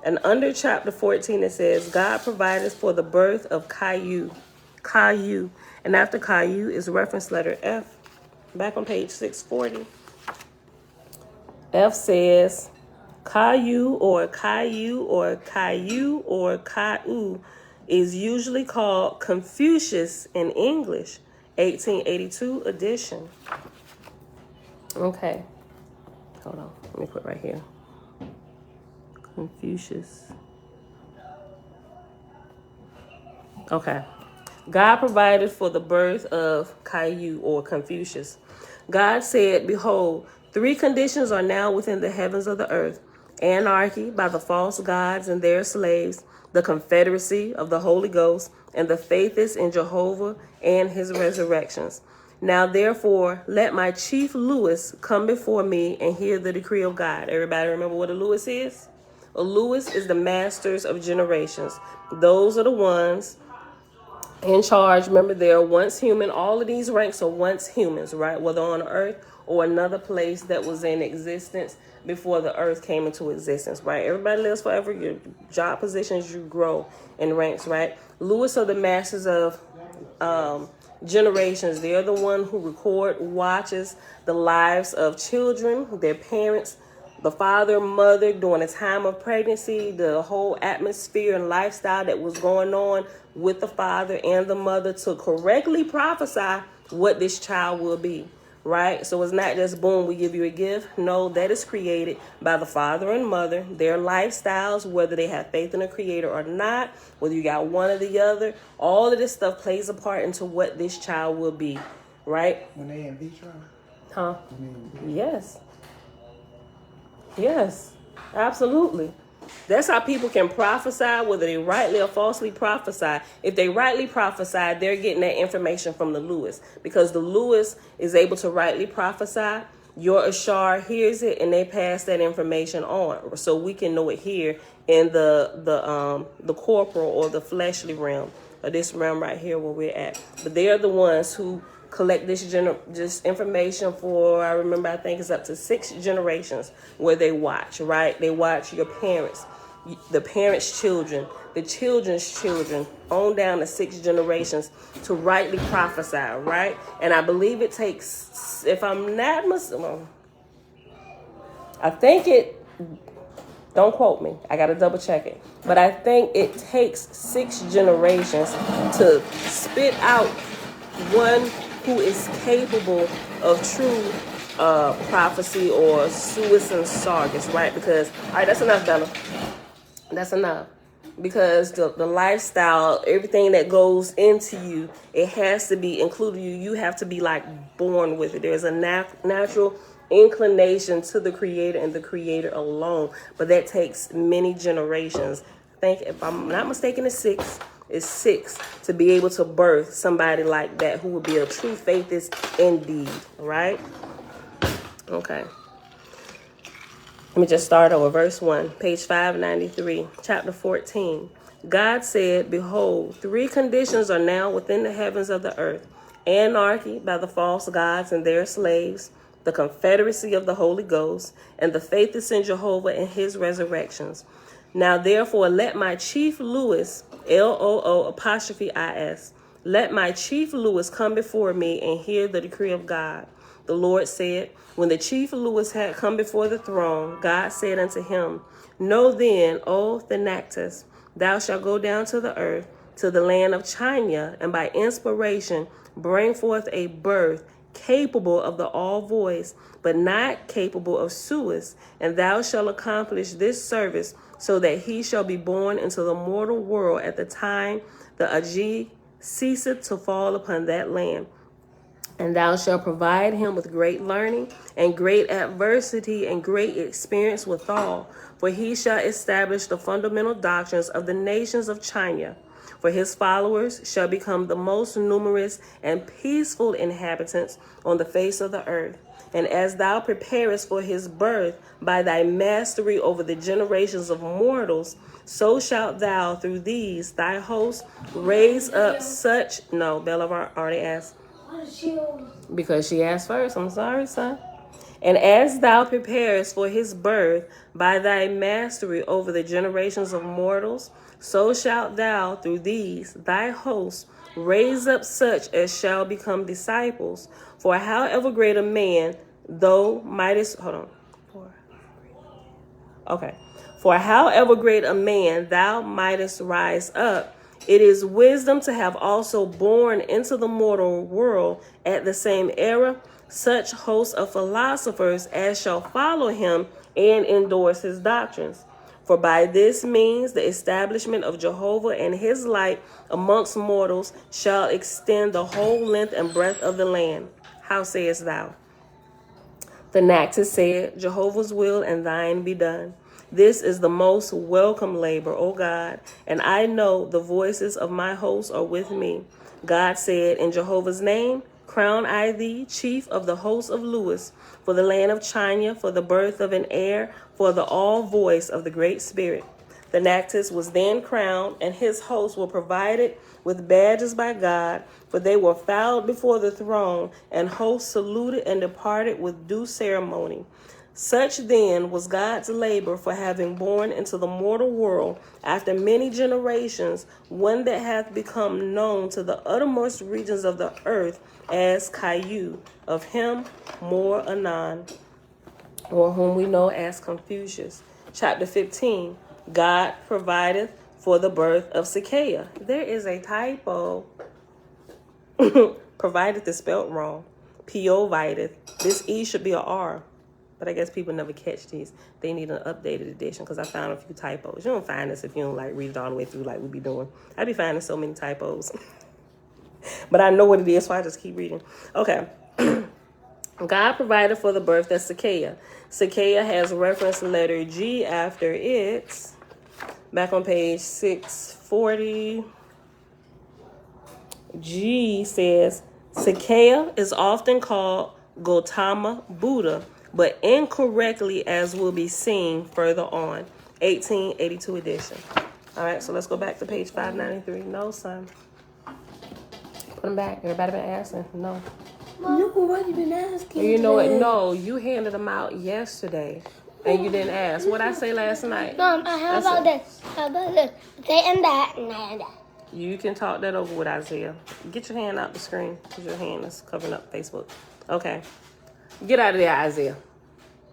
And under chapter 14, it says, God provided for the birth of Caillou, And after Caillou is reference letter F. Back on page 640. F says, Caillou or Caillou or Caillou or Caillou is usually called Confucius in English, 1882 edition. Okay. Hold on. Let me put right here. Confucius. Okay. God provided for the birth of Caillou or Confucius. God said, behold, 3 conditions are now within the heavens of the earth: anarchy by the false gods and their slaves, the confederacy of the Holy Ghost, and the faithists in Jehovah and his resurrections. Now, therefore, let my chief Lewis come before me and hear the decree of God. Everybody remember what a Lewis is? A Lewis is the masters of generations. Those are the ones in charge. Remember, they are once human. All of these ranks are once humans, right? Whether on earth or another place that was in existence before the earth came into existence, right? Everybody lives forever. Your job positions, you grow in ranks, right? Lewis are the masters of generations. They are the one who record, watches the lives of children, their parents, the father, mother during the time of pregnancy, the whole atmosphere and lifestyle that was going on with the father and the mother to correctly prophesy what this child will be, right? So it's not just boom, we give you a gift. No, that is created by the father and mother, their lifestyles, whether they have faith in a creator or not, whether you got one or the other. All of this stuff plays a part into what this child will be, right? When they in vitro? Huh? Yes. Yes, absolutely. That's how people can prophesy, whether they rightly or falsely prophesy. If they rightly prophesy, they're getting that information from the Lewis, because the Lewis is able to rightly prophesy. Your Ashar hears it and they pass that information on, so we can know it here in the corporal or the fleshly realm, or this realm right here where we're at. But they are the ones who collect this information for, I think it's up to 6 generations where they watch, right? They watch your parents, the parents' children, the children's children, on down to 6 generations to rightly prophesy, right? And I believe it takes, if I'm not mistaken, I think it, don't quote me, I gotta double check it, but I think it takes 6 generations to spit out one who is capable of true prophecy or suis and sargus, right? Because, all right, that's enough, Bella. That's enough. Because the lifestyle, everything that goes into you, it has to be included you. You have to be like born with it. There's a natural inclination to the creator and the creator alone. But that takes many generations. I think, if I'm not mistaken, it's 6 to be able to birth somebody like that who would be a true faithist indeed, right? Okay. Let me just start over. Verse 1, page 593, chapter 14. God said, behold, 3 conditions are now within the heavens of the earth: anarchy by the false gods and their slaves, the confederacy of the Holy Ghost, and the faithists in Jehovah and his resurrections. Now, therefore, let my chief Lewis, Loo''is, let my chief Lewis come before me and hear the decree of God. The Lord said, when the chief Lewis had come before the throne, God said unto him, know then, O Thanactus, thou shalt go down to the earth, to the land of China, and by inspiration bring forth a birth capable of the all voice, but not capable of suis, and thou shalt accomplish this service, so that he shall be born into the mortal world at the time the Agi ceaseth to fall upon that land. And thou shalt provide him with great learning and great adversity and great experience withal, for he shall establish the fundamental doctrines of the nations of China. For his followers shall become the most numerous and peaceful inhabitants on the face of the earth. And as thou preparest for his birth by thy mastery over the generations of mortals, so shalt thou through these thy host raise up such. No, Bella already asked. Because she asked first. I'm sorry, son. And as thou preparest for his birth by thy mastery over the generations of mortals, so shalt thou through these thy hosts raise up such as shall become disciples. For however great a man, though mightest, hold on. For however great a man thou mightest rise up, it is wisdom to have also born into the mortal world at the same era such hosts of philosophers as shall follow him and endorse his doctrines. For by this means the establishment of Jehovah and his light amongst mortals shall extend the whole length and breadth of the land. How sayest thou? The Nactus said, Jehovah's will and thine be done. This is the most welcome labor, O God, and I know the voices of my hosts are with me. God said, in Jehovah's name, crown I thee chief of the hosts of Lewis, for the land of China, for the birth of an heir, for the all voice of the great spirit. The Nactus was then crowned, and his hosts were provided with badges by God, for they were fouled before the throne, and hosts saluted and departed with due ceremony. Such then was God's labor for having born into the mortal world after many generations one that hath become known to the uttermost regions of the earth as Caillou, of him more anon, or whom we know as Confucius. Chapter 15, God provideth for the birth of Zacchaeus. There is a typo. Provideth is spelled wrong. P-O-videth. This E should be a R. But I guess people never catch these. They need an updated edition because I found a few typos. You don't find this if you don't like read it all the way through like we be doing. I be finding so many typos. But I know what it is, so I just keep reading. Okay. God provided for the birth of Zacchaeus. Zacchaeus has reference letter G after it. Back on page 640. G says, Zacchaeus is often called Gautama Buddha, but incorrectly, as will be seen further on. 1882 edition. All right, so let's go back to page 593. No, son. Put them back. Everybody been asking? No. No, what you been asking? You know what? No, you handed them out yesterday, and you didn't ask. What I say last night? Mom, how about this? How about this? They and that and that and that. You can talk that over with Isaiah. Get your hand out the screen because your hand is covering up Facebook. Okay. Get out of there, Isaiah.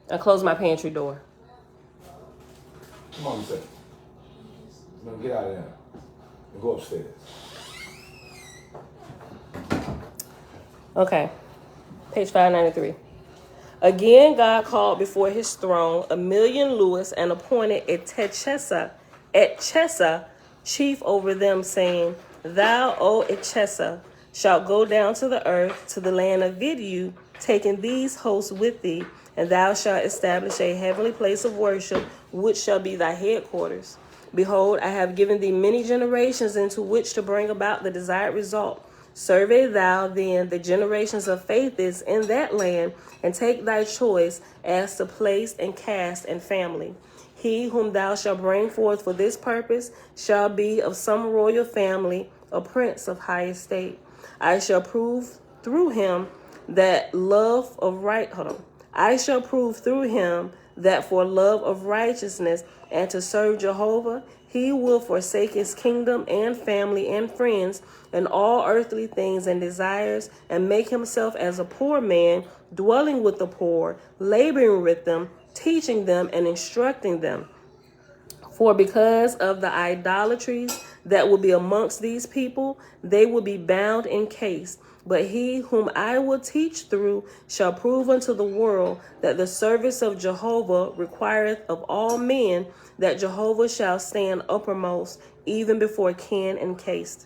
And close my pantry door. Come on, say. No, get out of there. And go upstairs. Okay. Page 593. Again, God called before his throne Emilian Lewis and appointed Etchesa, chief over them, saying, Thou, O Etchesa, shalt go down to the earth, to the land of Vidu, taking these hosts with thee, and thou shalt establish a heavenly place of worship, which shall be thy headquarters. Behold, I have given thee many generations into which to bring about the desired result. Survey thou then the generations of faithists in that land, and take thy choice as to place and caste and family. He whom thou shalt bring forth for this purpose shall be of some royal family, a prince of high estate. I shall prove through him that love of I shall prove through him that for love of righteousness and to serve Jehovah, he will forsake his kingdom and family and friends and all earthly things and desires, and make himself as a poor man, dwelling with the poor, laboring with them, teaching them and instructing them. For because of the idolatries that will be amongst these people, they will be bound in case. But he whom I will teach through shall prove unto the world that the service of Jehovah requireth of all men, that Jehovah shall stand uppermost, even before kin and caste.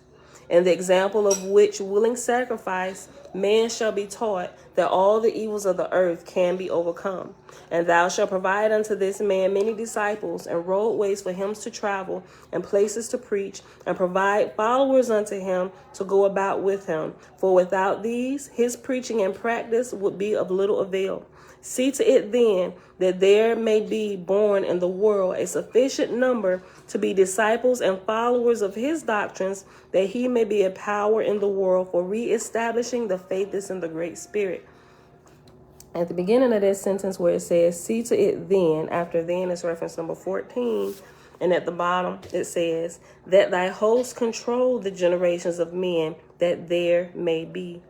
And the example of which willing sacrifice man shall be taught, that all the evils of the earth can be overcome. And thou shalt provide unto this man many disciples, and roadways for him to travel, and places to preach, and provide followers unto him to go about with him. For without these, his preaching and practice would be of little avail. See to it then that there may be born in the world a sufficient number to be disciples and followers of his doctrines, that he may be a power in the world for reestablishing the faithless in the Great Spirit. At the beginning of this sentence where it says, see to it then, after then is reference number 14, and at the bottom it says, that thy host control the generations of men that there may be.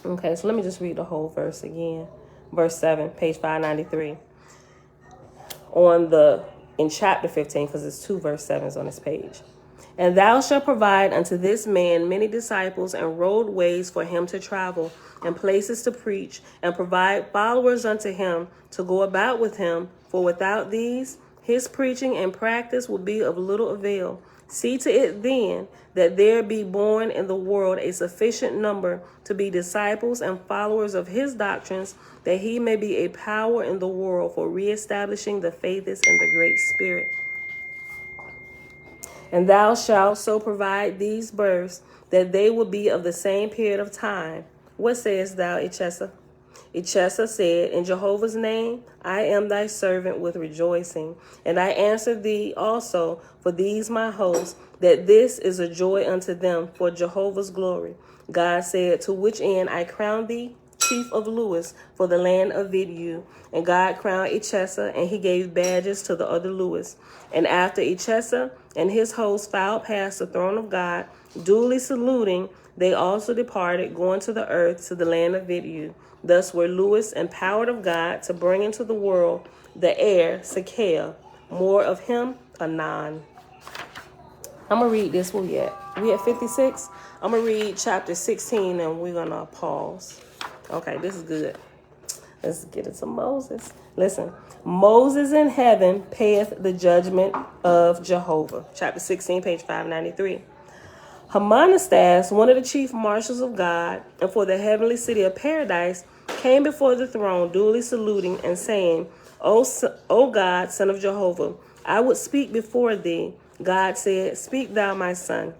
Okay, so let me just read the whole verse again. Verse 7, page 593. In chapter 15, because it's 2 verse 7s on this page. And thou shalt provide unto this man many disciples and roadways for him to travel, and places to preach, and provide followers unto him to go about with him. For without these, his preaching and practice will be of little avail. See to it then that there be born in the world a sufficient number to be disciples and followers of his doctrines, that he may be a power in the world for reestablishing the faiths in the Great Spirit. And thou shalt so provide these births, that they will be of the same period of time. What sayest thou, Echesa? Echesa said, In Jehovah's name, I am thy servant with rejoicing. And I answer thee also for these my hosts, that this is a joy unto them for Jehovah's glory. God said, To which end I crown thee chief of Lewis for the land of Vidu. And God crowned Echesa, and he gave badges to the other Lewis. And after Echesa and his host filed past the throne of God, duly saluting, they also departed, going to the earth, to the land of Vidu. Thus were Lewis empowered of God to bring into the world the heir, Sekeh. More of him anon. I'm going to read this. We at 56. I'm going to read chapter 16, and we're going to pause. Okay, this is good. Let's get into Moses. Listen, Moses in heaven payeth the judgment of Jehovah. Chapter 16, page 593. Hamanastas, one of the chief marshals of God, and for the heavenly city of paradise, came before the throne, duly saluting and saying, O God, son of Jehovah, I would speak before thee. God said, Speak thou, my son.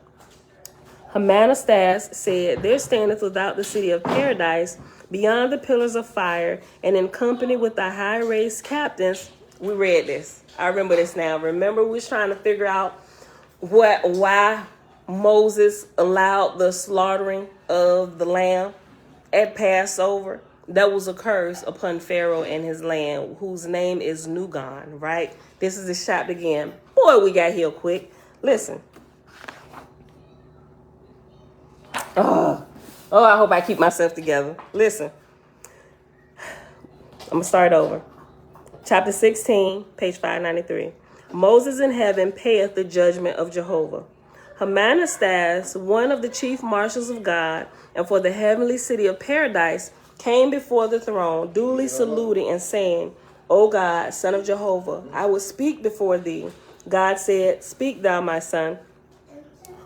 Hamanastas said, There standeth without the city of paradise, beyond the pillars of fire, and in company with the high raised captains. We read this. I remember this now. Remember, we was trying to figure out why Moses allowed the slaughtering of the lamb at Passover. That was a curse upon Pharaoh and his land, whose name is Nugon, right? This is the chapter again. Boy, we got here quick. Listen. Oh, I hope I keep myself together. Listen. I'm going to start over. Chapter 16, page 593. Moses in heaven payeth the judgment of Jehovah. Hamanastas, one of the chief marshals of God, and for the heavenly city of paradise, came before the throne, duly saluting and saying, O God, son of Jehovah, I will speak before thee. God said, Speak thou, my son.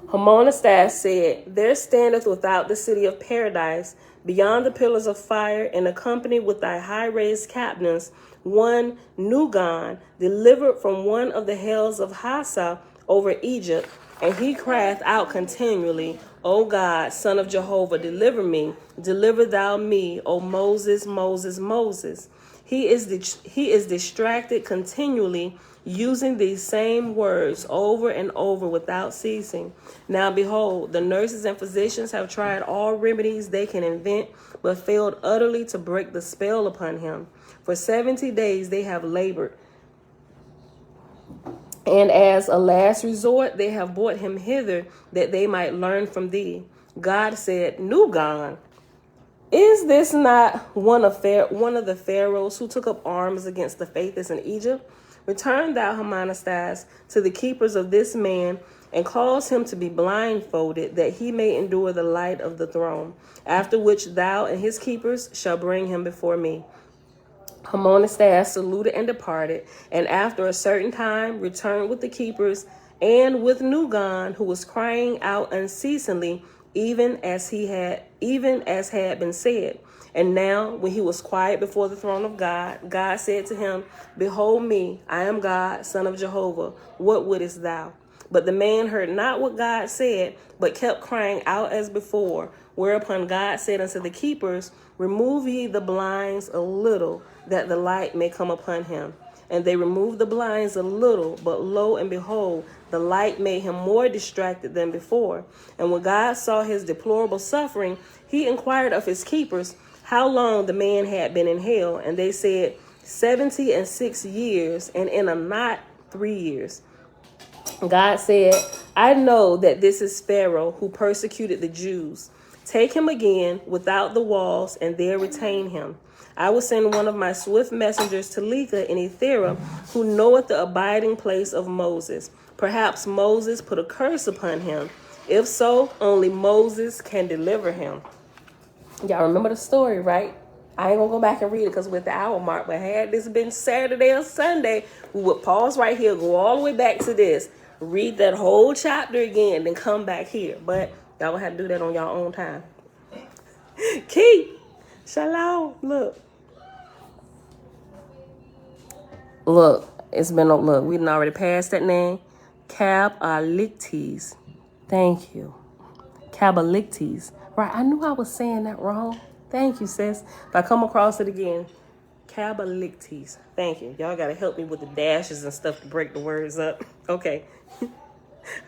Hamanastas said, There standeth without the city of paradise, beyond the pillars of fire, in a company with thy high raised captains, one Nugon, delivered from one of the hells of Hassa over Egypt, and he crieth out continually, O God, son of Jehovah, deliver me, deliver thou me, O Moses, Moses, Moses. He is distracted continually, using these same words over and over without ceasing. Now behold, the nurses and physicians have tried all remedies they can invent, but failed utterly to break the spell upon him. For 70 days they have labored, and as a last resort they have brought him hither, that they might learn from thee. God said, Nugon, is this not one of the pharaohs who took up arms against the faithless in Egypt? Return thou, Hamanastas, to the keepers of this man, and cause him to be blindfolded, that he may endure the light of the throne, after which thou and his keepers shall bring him before me. Hamanastas saluted and departed, and after a certain time returned with the keepers and with Nugon, who was crying out unceasingly, even as had been said. And now, when he was quiet before the throne of God, God said to him, Behold me, I am God, son of Jehovah. What wouldest thou? But the man heard not what God said, but kept crying out as before. Whereupon God said unto the keepers, Remove ye the blinds a little, that the light may come upon him. And they removed the blinds a little, but lo and behold, the light made him more distracted than before. And when God saw his deplorable suffering, he inquired of his keepers how long the man had been in hell. And they said, 76 years, and in a knot 3 years. God said, I know that this is Pharaoh who persecuted the Jews. Take him again without the walls and there retain him. I will send one of my swift messengers to Leka in Ethera, who knoweth the abiding place of Moses. Perhaps Moses put a curse upon him. If so, only Moses can deliver him. Y'all remember the story, right? I ain't gonna go back and read it because we're at the hour mark, but had this been Saturday or Sunday, we would pause right here, go all the way back to this, read that whole chapter again, then come back here. But y'all gonna have to do that on your own time. Keith, shalom, look, it's been, look, we done already passed that name. Kabalictes. Thank you. Kabalictes. Right, I knew I was saying that wrong. Thank you, sis. If I come across it again, Kabalictes. Thank you. Y'all got to help me with the dashes and stuff to break the words up. Okay.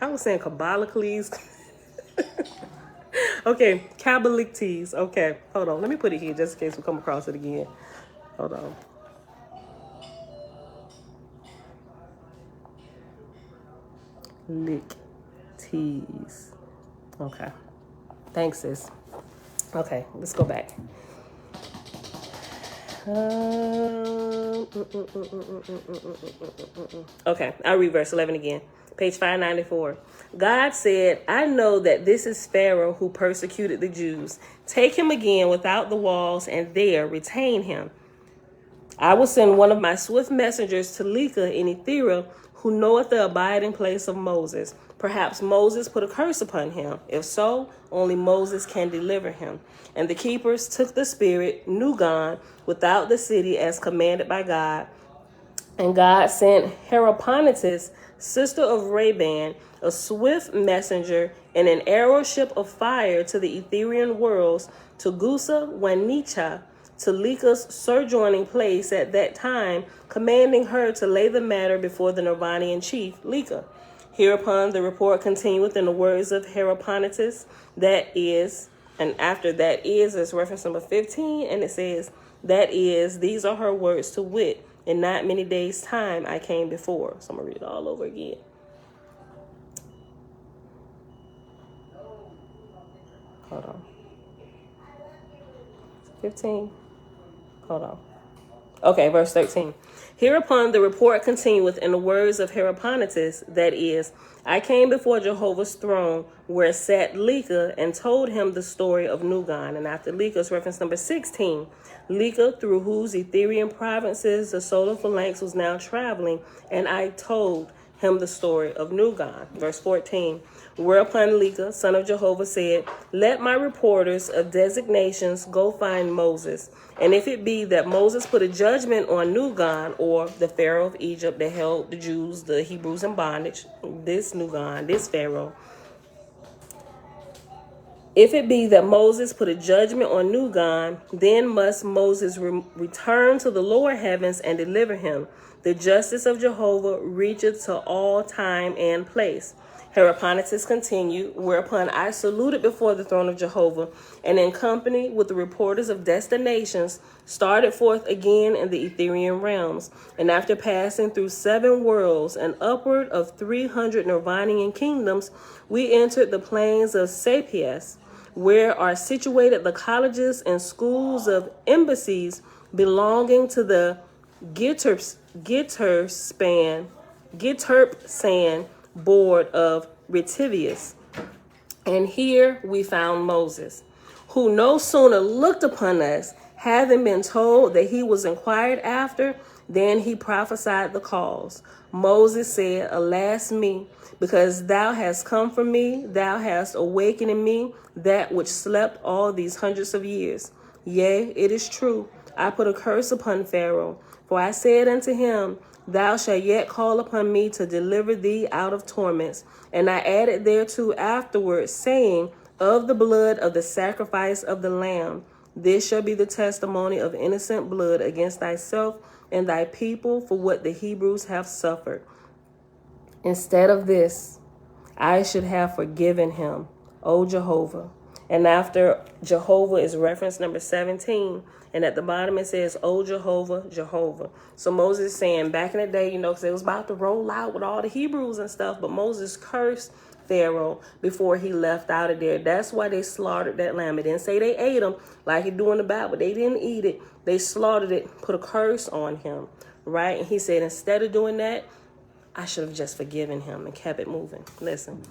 I was saying Kabalicles. Okay, Kabalictes. Okay, hold on. Let me put it here just in case we come across it again. Hold on. Lictes. Okay. Thanks, sis. Okay, let's go back. Okay, I'll read verse 11 again. Page 594. God said, I know that this is Pharaoh who persecuted the Jews. Take him again without the walls and there retain him. I will send one of my swift messengers to Leka in Ethera, who knoweth the abiding place of Moses. Perhaps Moses put a curse upon him. If so, only Moses can deliver him. And the keepers took the spirit, Nugan, without the city as commanded by God. And God sent Heraponetus, sister of Raban, a swift messenger and an arrow ship of fire to the Etherian worlds, to Gusa Wanicha, to Leka's sojourning place at that time, commanding her to lay the matter before the Nirvanian chief, Leka. Hereupon the report continueth in the words of Heraponetus, that is, and after that is reference number 15, and it says, that is, these are her words to wit, in not many days' time I came before. So I'm going to read it all over again. Hold on. 15. Hold on. Okay, verse 13. Hereupon the report continueth in the words of Heraponetus, that is, I came before Jehovah's throne, where sat Leka, and told him the story of Nugan. And after Leka's reference number 16, Leka, through whose Etherian provinces the solar phalanx was now traveling, and I told him the story of Nugan. Verse 14. Whereupon Leka, son of Jehovah, said, let my reporters of designations go find Moses. And if it be that Moses put a judgment on Nugan, or the Pharaoh of Egypt that held the Jews, the Hebrews in bondage, this Nugan, this Pharaoh, if it be that Moses put a judgment on Nugan, then must Moses return to the lower heavens and deliver him. The justice of Jehovah reacheth to all time and place. Heraponetus continued, whereupon I saluted before the throne of Jehovah, and in company with the reporters of destinations, started forth again in the Etherian realms. And after passing through 7 worlds and upward of 300 Nirvanian kingdoms, we entered the plains of Sapias, where are situated the colleges and schools of embassies belonging to the Giterpsan board of Retivius. And here we found Moses, who no sooner looked upon us, having been told that he was inquired after, than he prophesied the cause. Moses said, alas me, because thou hast come from me, thou hast awakened in me that which slept all these hundreds of years. Yea, it is true, I put a curse upon Pharaoh, for I said unto him, thou shalt yet call upon me to deliver thee out of torments. And I added thereto afterwards, saying, of the blood of the sacrifice of the Lamb, this shall be the testimony of innocent blood against thyself and thy people for what the Hebrews have suffered. Instead of this, I should have forgiven him, O Jehovah. And after Jehovah is reference number 17, And at the bottom it says, "O Jehovah, Jehovah." So Moses is saying back in the day, because it was about to roll out with all the Hebrews and stuff, but Moses cursed Pharaoh before he left out of there. That's why they slaughtered that lamb. It didn't say they ate him like he do in the Bible. They didn't eat it. They slaughtered it, put a curse on him, right? And he said, instead of doing that, I should have just forgiven him and kept it moving. Listen.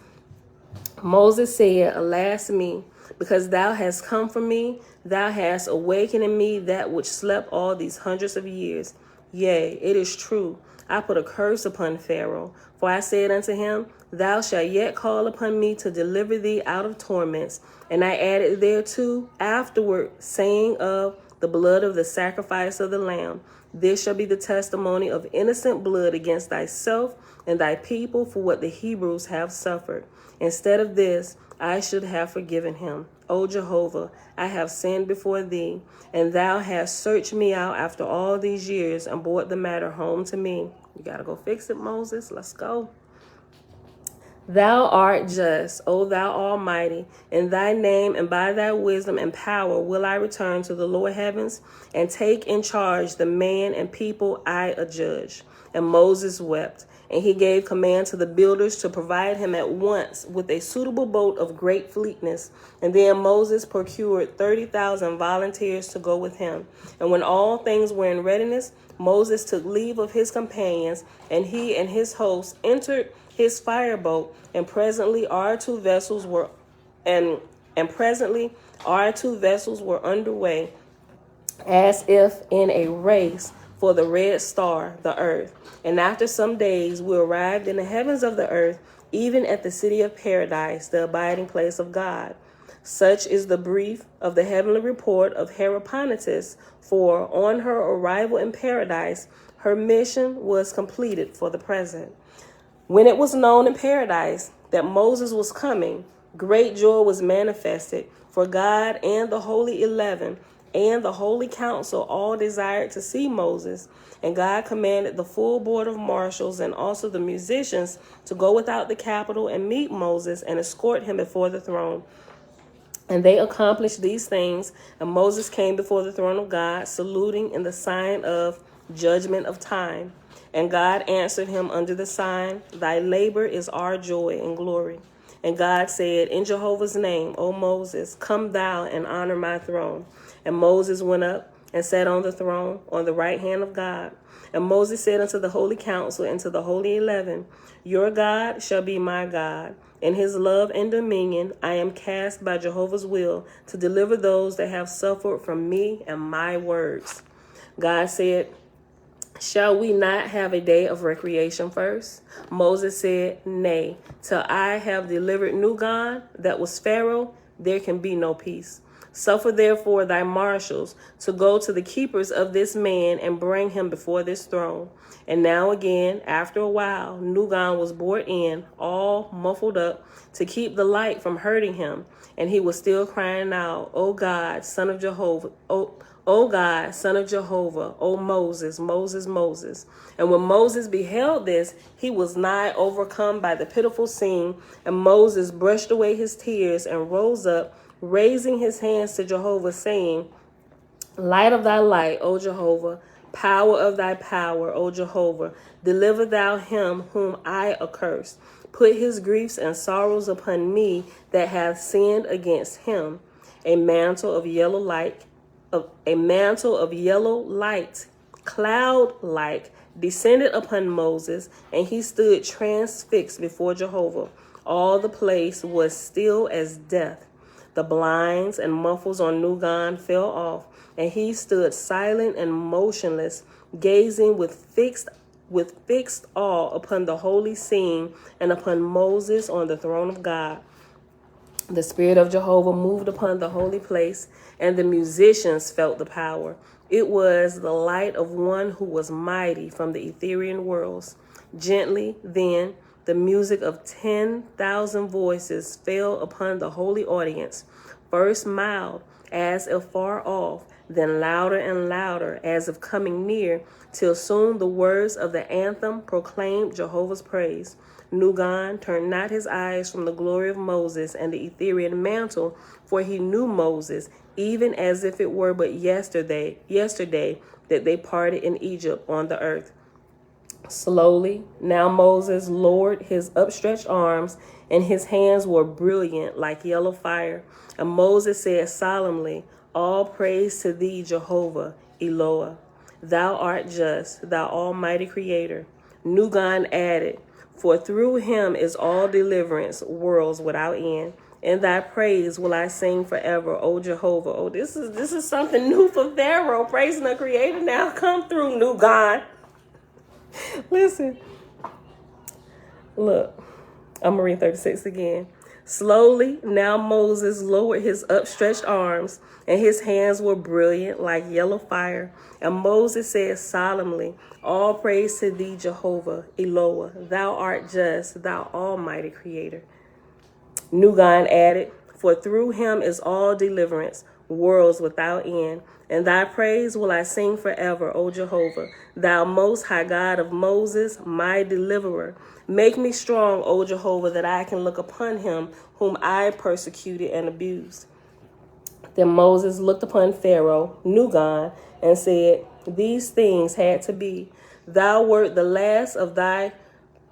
Moses said, "Alas me, because thou hast come from me, thou hast awakened in me that which slept all these hundreds of years. Yea, it is true. I put a curse upon Pharaoh, for I said unto him, Thou shalt yet call upon me to deliver thee out of torments. And I added thereto afterward, saying of the blood of the sacrifice of the lamb, This shall be the testimony of innocent blood against thyself and thy people for what the Hebrews have suffered. Instead of this, I should have forgiven him. O Jehovah, I have sinned before thee, and thou hast searched me out after all these years and brought the matter home to me." You got to go fix it, Moses. Let's go. "Thou art just, O thou Almighty. In thy name and by thy wisdom and power will I return to the lower heavens and take in charge the man and people I adjudge." And Moses wept, and he gave command to the builders to provide him at once with a suitable boat of great fleetness. And then Moses procured 30,000 volunteers to go with him. And when all things were in readiness, Moses took leave of his companions, and he and his hosts entered his fireboat, and presently our two vessels were underway, as if in a race for the red star, the earth. And after some days we arrived in the heavens of the earth, even at the city of paradise, the abiding place of God. Such is the brief of the heavenly report of Hierophonitus, for on her arrival in paradise, her mission was completed for the present. When it was known in paradise that Moses was coming, great joy was manifested, for God and the Holy 11 and the Holy Council all desired to see Moses. And God commanded the full board of marshals and also the musicians to go without the capital and meet Moses and escort him before the throne. And they accomplished these things, and Moses came before the throne of God, saluting in the sign of judgment of time. And God answered him under the sign, "Thy labor is our joy and glory." And God said, "In Jehovah's name, O Moses, come thou and honor my throne." And Moses went up and sat on the throne on the right hand of God. And Moses said unto the Holy Council and to the Holy 11, "Your God shall be my God. In his love and dominion I am cast by Jehovah's will to deliver those that have suffered from me and my words." God said, "Shall we not have a day of recreation first?" Moses said, "Nay, till I have delivered Nugan, that was Pharaoh, there can be no peace. Suffer therefore thy marshals to go to the keepers of this man and bring him before this throne." And now again, after a while, Nugan was brought in, all muffled up, to keep the light from hurting him. And he was still crying out, "O God, son of Jehovah, O God, son of Jehovah, O Moses, Moses, Moses." And when Moses beheld this, he was nigh overcome by the pitiful scene. And Moses brushed away his tears and rose up, raising his hands to Jehovah, saying, "Light of thy light, O Jehovah, power of thy power, O Jehovah, deliver thou him whom I accursed. Put his griefs and sorrows upon me that have sinned against him." A mantle of yellow light, cloud-like, descended upon Moses, and he stood transfixed before Jehovah. All the place was still as death. The blinds and muffles on Nugan fell off, and he stood silent and motionless, gazing with fixed awe upon the holy scene and upon Moses on the throne of God. The Spirit of Jehovah moved upon the holy place, and the musicians felt the power. It was the light of one who was mighty from the Ethereal worlds. Gently, then, the music of 10,000 voices fell upon the holy audience, first mild, as if far off, then louder and louder, as if coming near, till soon the words of the anthem proclaimed Jehovah's praise. Nugan turned not his eyes from the glory of Moses and the Ethiopian mantle, for he knew Moses, even as if it were but yesterday that they parted in Egypt on the earth. Slowly, now Moses lowered his upstretched arms, and his hands were brilliant like yellow fire. And Moses said solemnly, all praise to thee, Jehovah, Eloah. Thou art just, thou almighty creator. Nugan added, for through him is all deliverance, worlds without end. In thy praise will I sing forever, O Jehovah. Oh, this is something new for Pharaoh, praising the creator. Now come through, Nugan. Listen, look, I'm going to read 36 again. Slowly, now Moses lowered his upstretched arms, and his hands were brilliant like yellow fire. And Moses said solemnly, all praise to thee, Jehovah, Eloah. Thou art just, thou almighty creator. Nugan added, for through him is all deliverance, worlds without end. And thy praise will I sing forever, O Jehovah, thou most high God of Moses, my deliverer. Make me strong, O Jehovah, that I can look upon him whom I persecuted and abused. Then Moses looked upon Pharaoh, Nugan, and said, these things had to be. Thou wert the last of thy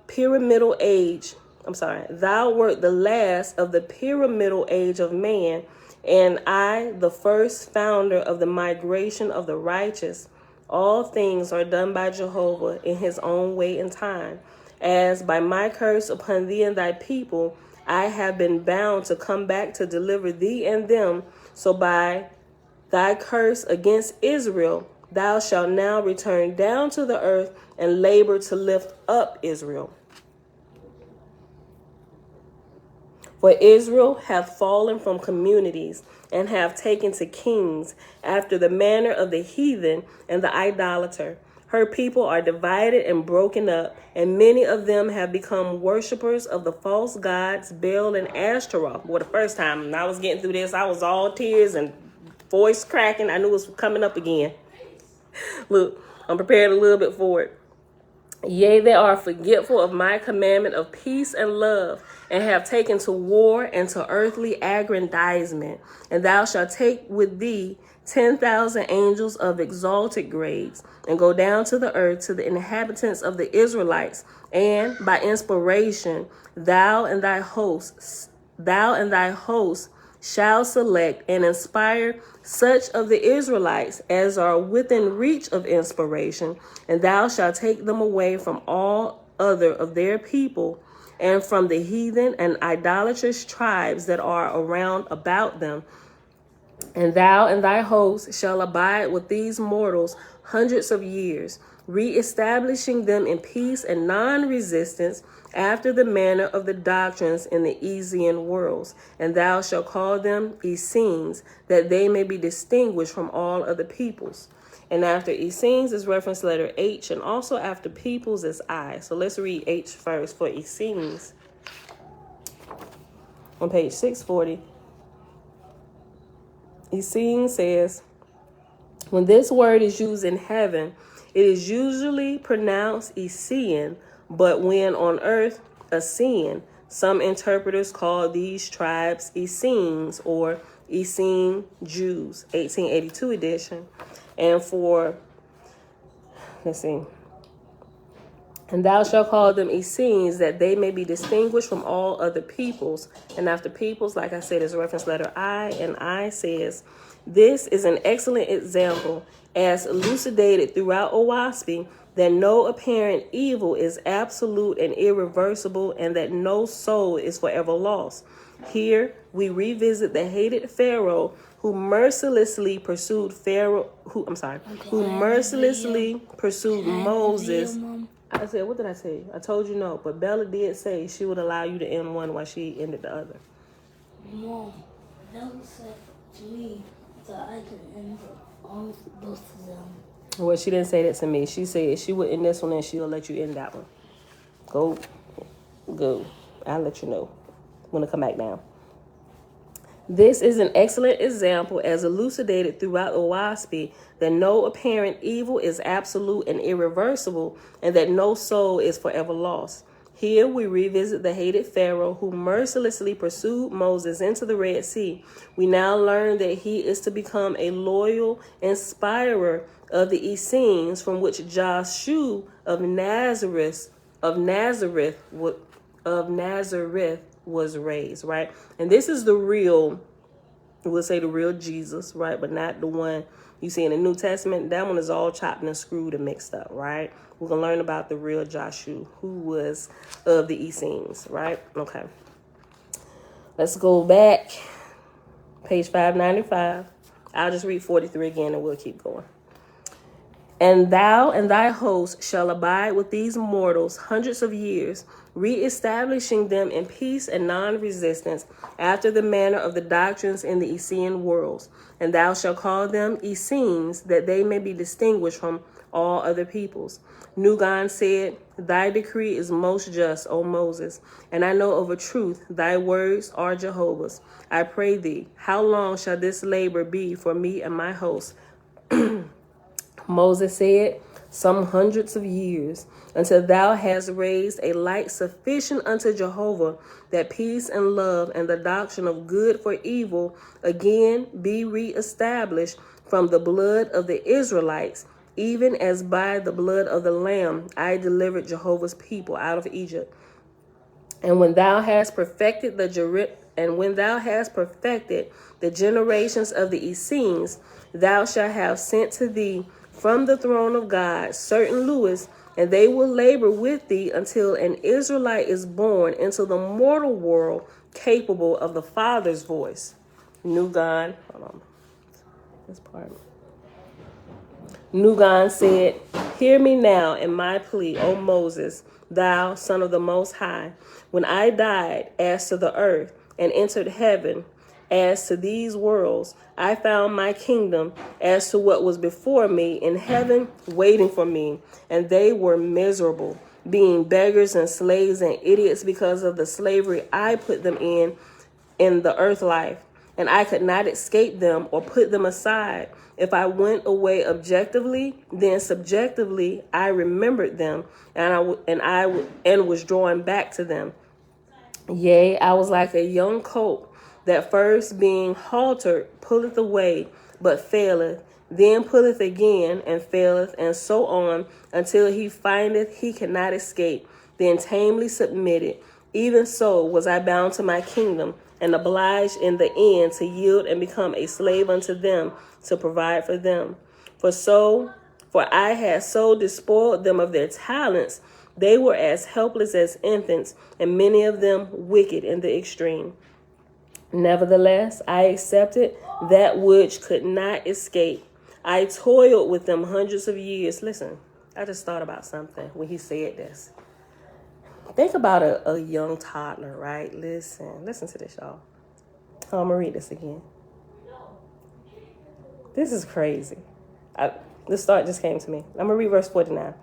pyramidal age. Thou wert the last of the pyramidal age of man, and I, the first founder of the migration of the righteous. All things are done by Jehovah in his own way and time. As by my curse upon thee and thy people, I have been bound to come back to deliver thee and them. So by thy curse against Israel, thou shalt now return down to the earth and labor to lift up Israel. For Israel hath fallen from communities and have taken to kings after the manner of the heathen and the idolater. Her people are divided and broken up, and many of them have become worshippers of the false gods, Baal and Ashtaroth. Well, the first time when I was getting through this, I was all tears and voice cracking. I knew it was coming up again. Look, I'm prepared a little bit for it. Yea, they are forgetful of my commandment of peace and love, and have taken to war and to earthly aggrandizement. And thou shalt take with thee 10,000 angels of exalted grades, and go down to the earth to the inhabitants of the Israelites, and by inspiration thou and thy hosts shall select and inspire such of the Israelites as are within reach of inspiration, and thou shalt take them away from all other of their people, and from the heathen and idolatrous tribes that are around about them. And thou and thy host shall abide with these mortals hundreds of years, re-establishing them in peace and non-resistance after the manner of the doctrines in the Ezian worlds. And thou shalt call them Essenes, that they may be distinguished from all other peoples. And after Essenes is reference letter H, and also after peoples is I. So let's read H first for Essenes. On page 640, Essenes says, when this word is used in heaven, it is usually pronounced Essean, but when on earth, Essene. Some interpreters call these tribes Essenes or Essene Jews, 1882 edition. And and thou shalt call them Essenes, that they may be distinguished from all other peoples. And after peoples, like I said, is a reference letter I, and I says, this is an excellent example, as elucidated throughout Oahspe, that no apparent evil is absolute and irreversible, and that no soul is forever lost. Here we revisit the hated Pharaoh who mercilessly pursued Moses. I said, what did I say? I told you no, but Bella did say she would allow you to end one while she ended the other. Mom, Bella said to me that I can end both of them. Well, she didn't say that to me. She said she would end this one and she'll let you end that one. Go. I'll let you know when to come back down. This is an excellent example, as elucidated throughout Oahspe, that no apparent evil is absolute and irreversible, and that no soul is forever lost. Here we revisit the hated Pharaoh who mercilessly pursued Moses into the Red Sea. We now learn that he is to become a loyal inspirer of the Essenes, from which Joshua of Nazareth was raised, right? And this is the real, we'll say the real Jesus, right? But not the one you see in the New Testament. That one is all chopped and screwed and mixed up, right? We're going to learn about the real Joshua, who was of the Essenes, right? Okay. Let's go back. Page 595. I'll just read 43 again and we'll keep going. And thou and thy host shall abide with these mortals hundreds of years, reestablishing them in peace and non-resistance after the manner of the doctrines in the Essene worlds. And thou shalt call them Essenes, that they may be distinguished from all other peoples. Nugan said, Thy decree is most just, O Moses, and I know of a truth, thy words are Jehovah's. I pray thee, how long shall this labor be for me and my host? Moses said, some hundreds of years, until thou hast raised a light sufficient unto Jehovah, that peace and love and the doctrine of good for evil again be reestablished from the blood of the Israelites, even as by the blood of the Lamb I delivered Jehovah's people out of Egypt. And when thou hast perfected the generations of the Essenes, thou shalt have sent to thee from the throne of God certain Lewis, and they will labor with thee until an Israelite is born into the mortal world, capable of the Father's voice. Nugan, hold on, this part. Nugan said, Hear me now in my plea, O Moses, thou son of the Most High. When I died as to the earth and entered heaven, as to these worlds, I found my kingdom as to what was before me in heaven waiting for me, and they were miserable, being beggars and slaves and idiots because of the slavery I put them in the earth life, and I could not escape them or put them aside. If I went away objectively, then subjectively I remembered them, and was drawn back to them. Yea, I was like a young colt that first being haltered pulleth away, but faileth, then pulleth again, and faileth, and so on, until he findeth he cannot escape, then tamely submitted. Even so was I bound to my kingdom, and obliged in the end to yield and become a slave unto them, to provide for them. For I had so despoiled them of their talents, they were as helpless as infants, and many of them wicked in the extreme. Nevertheless, I accepted that which could not escape. I toiled with them hundreds of years. Listen, I just thought about something when he said this. Think about a young toddler, right? Listen to this, y'all. I'm going to read this again. This is crazy. This thought just came to me. I'm going to read verse 49.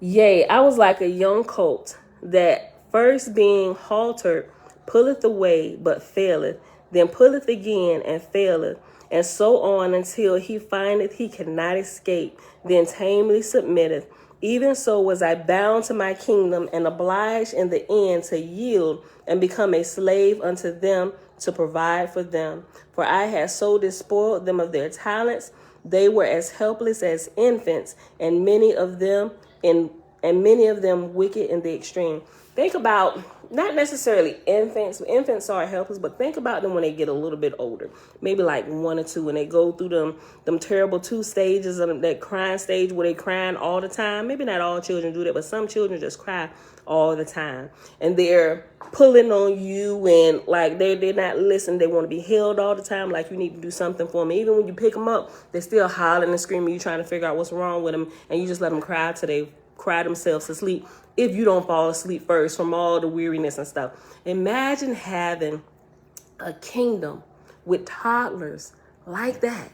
Yea, I was like a young colt that first being haltered pulleth away, but faileth, then pulleth again, and faileth, and so on until he findeth he cannot escape, then tamely submitteth. Even so was I bound to my kingdom, and obliged in the end to yield and become a slave unto them, to provide for them. For I had so despoiled them of their talents, they were as helpless as infants, and many of them wicked in the extreme. Think about, not necessarily infants. Infants are helpless, but think about them when they get a little bit older, maybe like 1 or 2, and they go through them terrible 2 stages of that crying stage where they crying all the time. Maybe not all children do that, but some children just cry all the time, and they're pulling on you, and like they're not listening. They want to be held all the time, like you need to do something for them. Even when you pick them up, they're still hollering and screaming. You trying to figure out what's wrong with them, and you just let them cry till they cry themselves to sleep, if you don't fall asleep first from all the weariness and stuff. Imagine having a kingdom with toddlers like that,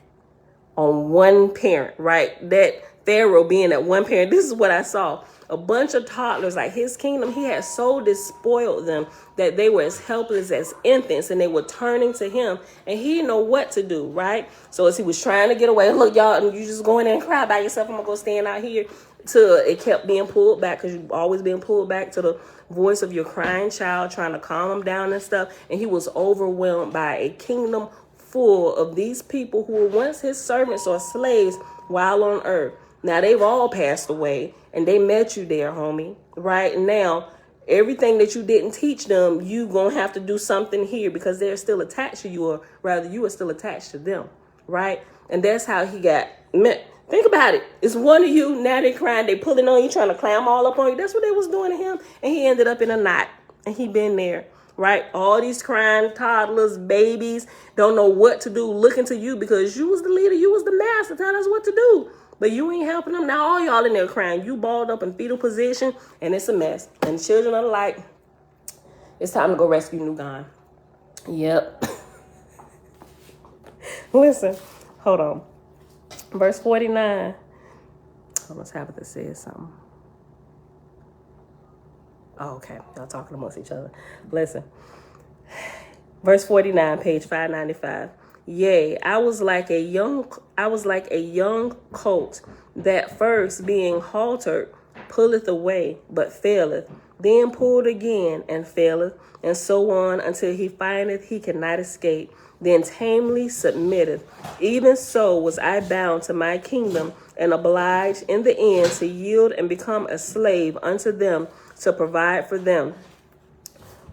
on one parent, right? That Pharaoh being that one parent. This is what I saw. A bunch of toddlers, like his kingdom, he had so despoiled them that they were as helpless as infants, and they were turning to him, and he didn't know what to do, right? So as he was trying to get away, look, y'all, and you just go in there and cry by yourself. I'm gonna go stand out here. Till it kept being pulled back, because you've always been pulled back to the voice of your crying child, trying to calm him down and stuff. And he was overwhelmed by a kingdom full of these people who were once his servants or slaves while on earth. Now they've all passed away, and they met you there, homie. Right now, everything that you didn't teach them, you gonna have to do something here, because they're still attached to you, or rather you are still attached to them, right? And that's how he got met. Think about it. It's one of you, now they crying, they pulling on you, trying to climb all up on you. That's what they was doing to him. And he ended up in a knot, and he been there, right? All these crying toddlers, babies, don't know what to do, looking to you, because you was the leader, you was the master, tell us what to do. But you ain't helping them. Now all y'all in there crying. You balled up in fetal position, and it's a mess. And the children are like, it's time to go rescue Nugon. Yep. Listen, hold on. Verse 49. Let's have it that says something. Oh, okay. Y'all talking amongst each other. Listen. Verse 49, page 595. Yea, I was like a young colt that first being haltered pulleth away, but faileth, then pulled again and faileth, and so on until he findeth he cannot escape, then tamely submitteth. Even so was I bound to my kingdom, and obliged in the end to yield and become a slave unto them to provide for them.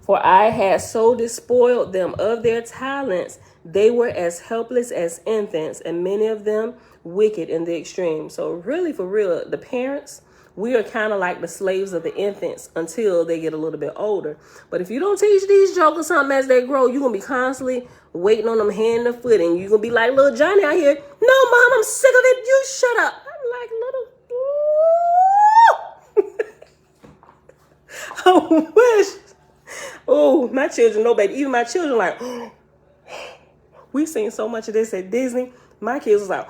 For I had so despoiled them of their talents, they were as helpless as infants, and many of them wicked in the extreme. So really, for real, the parents, we are kind of like the slaves of the infants until they get a little bit older. But if you don't teach these jokers something as they grow, you're going to be constantly waiting on them hand and foot, and you're going to be like little Johnny out here. No, Mom, I'm sick of it. You shut up. I'm like, little... I wish. Oh, my children know, baby. Even my children like... We seen so much of this at Disney. My kids was like,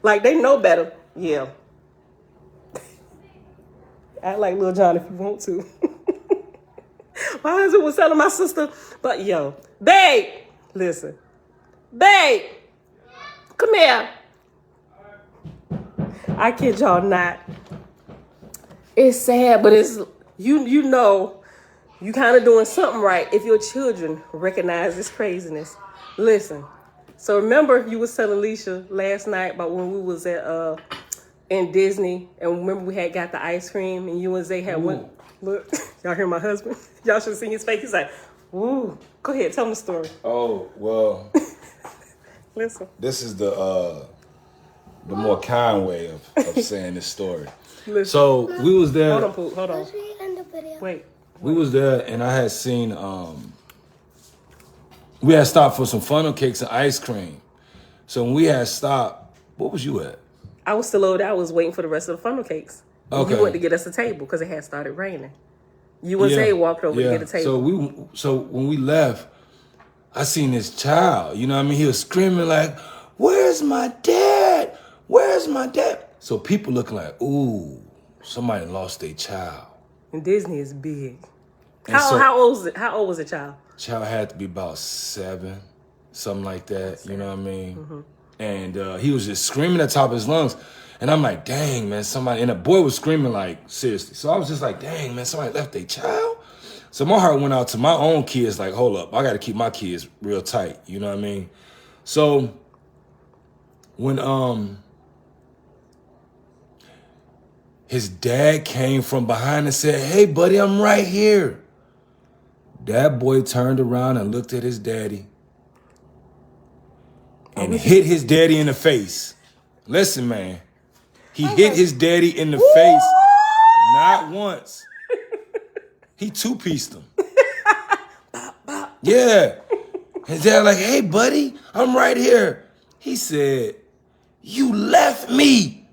like they know better. Yeah. Act like Lil John if you want to. My husband was telling my sister, but yo, babe, listen. Babe, come here. I kid y'all not. It's sad, but it's, you know, you kind of doing something right if your children recognize this craziness. Listen, so remember you was telling Alicia last night about when we was at in Disney, and remember we had got the ice cream, and you and Zay had went. Look, y'all hear my husband? Y'all should have seen his face. He's like, "Ooh, go ahead, tell me the story." Oh well, listen. This is the more kind way of saying this story. Listen. So we was there. Hold on, Pooh. Hold on. Wait. We was there, and I had seen, we had stopped for some funnel cakes and ice cream. So when we had stopped, what was you at? I was still over there. I was waiting for the rest of the funnel cakes. Okay. You went to get us a table because it had started raining. You and Zay walked over to get a table. So when we left, I seen this child, you know what I mean? He was screaming like, "Where's my dad? Where's my dad?" So people looking like, ooh, somebody lost their child. And Disney is big. How old was it? How old was the child? Child had to be about 7, something like that. You know what I mean? Mm-hmm. And he was just screaming at the top of his lungs. And I'm like, dang, man, somebody. And the boy was screaming like, seriously. So I was just like, dang, man, somebody left their child. So my heart went out to my own kids. Like, hold up, I got to keep my kids real tight. You know what I mean? So when his dad came from behind and said, "Hey, buddy, I'm right here." That boy turned around and looked at his daddy and hit his daddy in the face. Listen, man. He hit his daddy in the face not once. He two-pieced him. Yeah. His dad like, "Hey, buddy, I'm right here." He said, "You left me."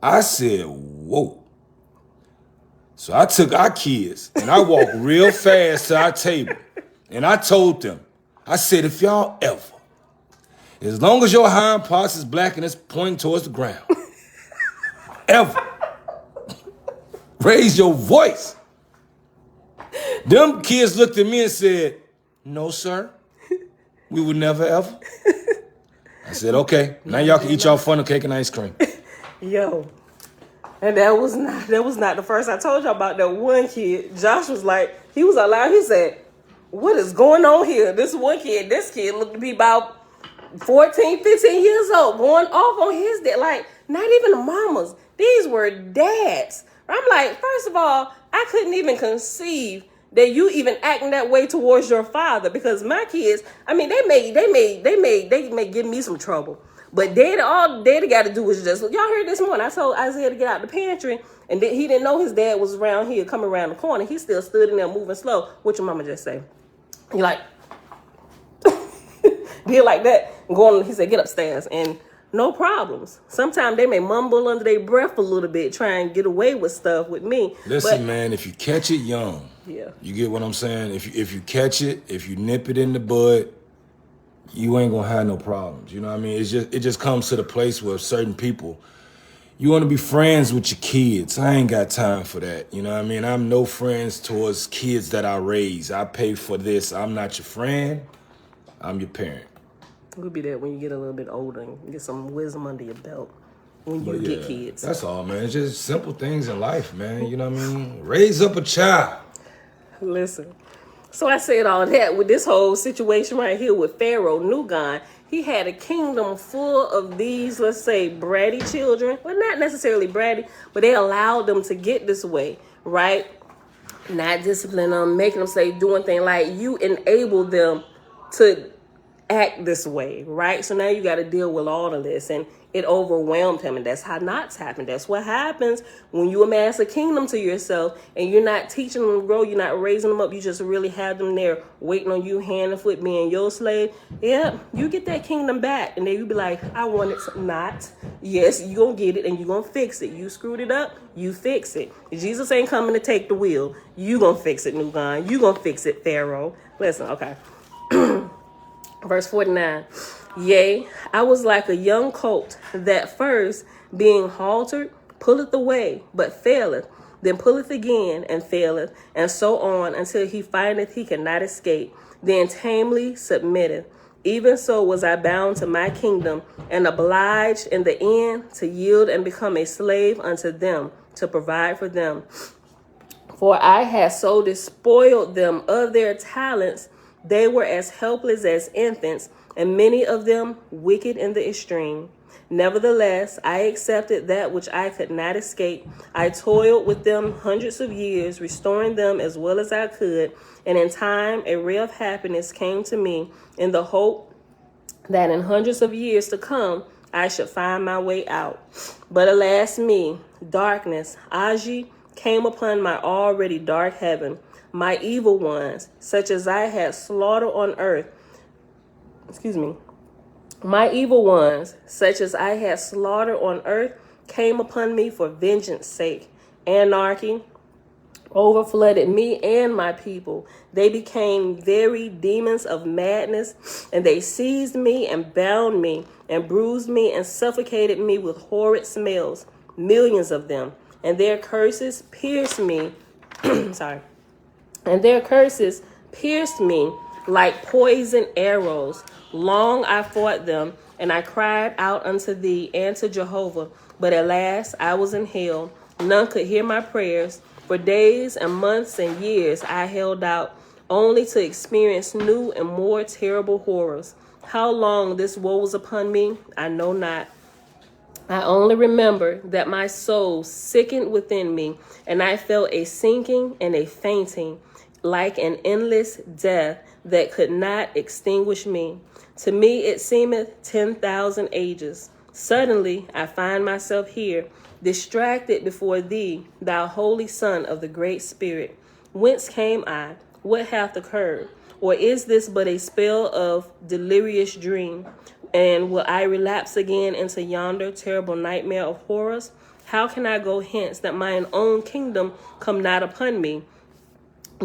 I said, whoa. So I took our kids and I walked real fast to our table. And I told them, I said, if y'all ever As long as your hind parts is black and it's pointing towards the ground. Ever. Raise your voice. Them kids looked at me and said, no, sir. We would never, ever. I said, okay. Now y'all can eat y'all funnel cake and ice cream. Yo. And that was not the first. I told y'all about that one kid. Josh was like, he was allowed. He said, what is going on here? This kid looked to be about 14, 15 years old, going off on his dad. Like, not even the mamas. These were dads. I'm like, first of all, I couldn't even conceive that you even acting that way towards your father, because my kids, I mean, they may give me some trouble. But all daddy got to do is just, y'all heard this morning, I told Isaiah to get out the pantry, and he didn't know his dad was around here, coming around the corner. He still stood in there moving slow. What your mama just say? He like, did like that. He said, get upstairs. And no problems. Sometimes they may mumble under their breath a little bit, try and get away with stuff with me. Listen, man, if you catch it young, yeah, you get what I'm saying? If you catch it, if you nip it in the bud, you ain't gonna have no problems. You know what I mean? It just comes to the place where certain people, you want to be friends with your kids. I ain't got time for that. You know what I mean? I'm no friends towards kids that I raise. I pay for this. I'm not your friend. I'm your parent. We'll be there when you get a little bit older and get some wisdom under your belt when you get kids. That's all, man. It's just simple things in life, man. You know what I mean? Raise up a child. Listen. So I said all that with this whole situation right here with Pharaoh Nugon. He had a kingdom full of these, let's say, bratty children. Well, not necessarily bratty, but they allowed them to get this way, right? Not disciplining them, making them say, doing things like you enable them to act this way, right? So now you got to deal with all of this, and it overwhelmed him, and that's how knots happen. That's what happens when you amass a kingdom to yourself and you're not teaching them to grow, you're not raising them up, you just really have them there waiting on you, hand and foot, being your slave. Yeah, you get that kingdom back, and then you be like, I want it not. Yes, you gonna get it, and you gonna fix it. You screwed it up, you fix it. Jesus ain't coming to take the wheel. You gonna fix it, Nugon. You gonna fix it, Pharaoh. Listen, okay. Verse 49, yea, I was like a young colt that first, being haltered, pulleth away, but faileth, then pulleth again, and faileth, and so on, until he findeth he cannot escape, then tamely submitteth. Even so was I bound to my kingdom, and obliged in the end to yield and become a slave unto them, to provide for them. For I had so despoiled them of their talents, they were as helpless as infants, and many of them wicked in the extreme. Nevertheless, I accepted that which I could not escape. I toiled with them hundreds of years, restoring them as well as I could. And in time, a ray of happiness came to me in the hope that in hundreds of years to come, I should find my way out. But alas me, darkness, Aji, came upon my already dark heaven. My evil ones, such as I had slaughtered on earth, my evil ones, such as I had slaughtered on earth, came upon me for vengeance sake. Anarchy overflooded me and my people. They became very demons of madness, and they seized me and bound me and bruised me and suffocated me with horrid smells, millions of them, and their curses pierced me. And their curses pierced me like poison arrows. Long I fought them, and I cried out unto thee and to Jehovah. But at last I was in hell. None could hear my prayers. For days and months and years I held out, only to experience new and more terrible horrors. How long this woe was upon me, I know not. I only remember that my soul sickened within me, and I felt a sinking and a fainting, like an endless death that could not extinguish me. To me it seemeth 10,000 ages. Suddenly I find myself here, distracted before thee, thou holy Son of the Great Spirit. Whence came I? What hath occurred? Or is this but a spell of delirious dream? And will I relapse again into yonder terrible nightmare of horrors? How can I go hence that mine own kingdom come not upon me?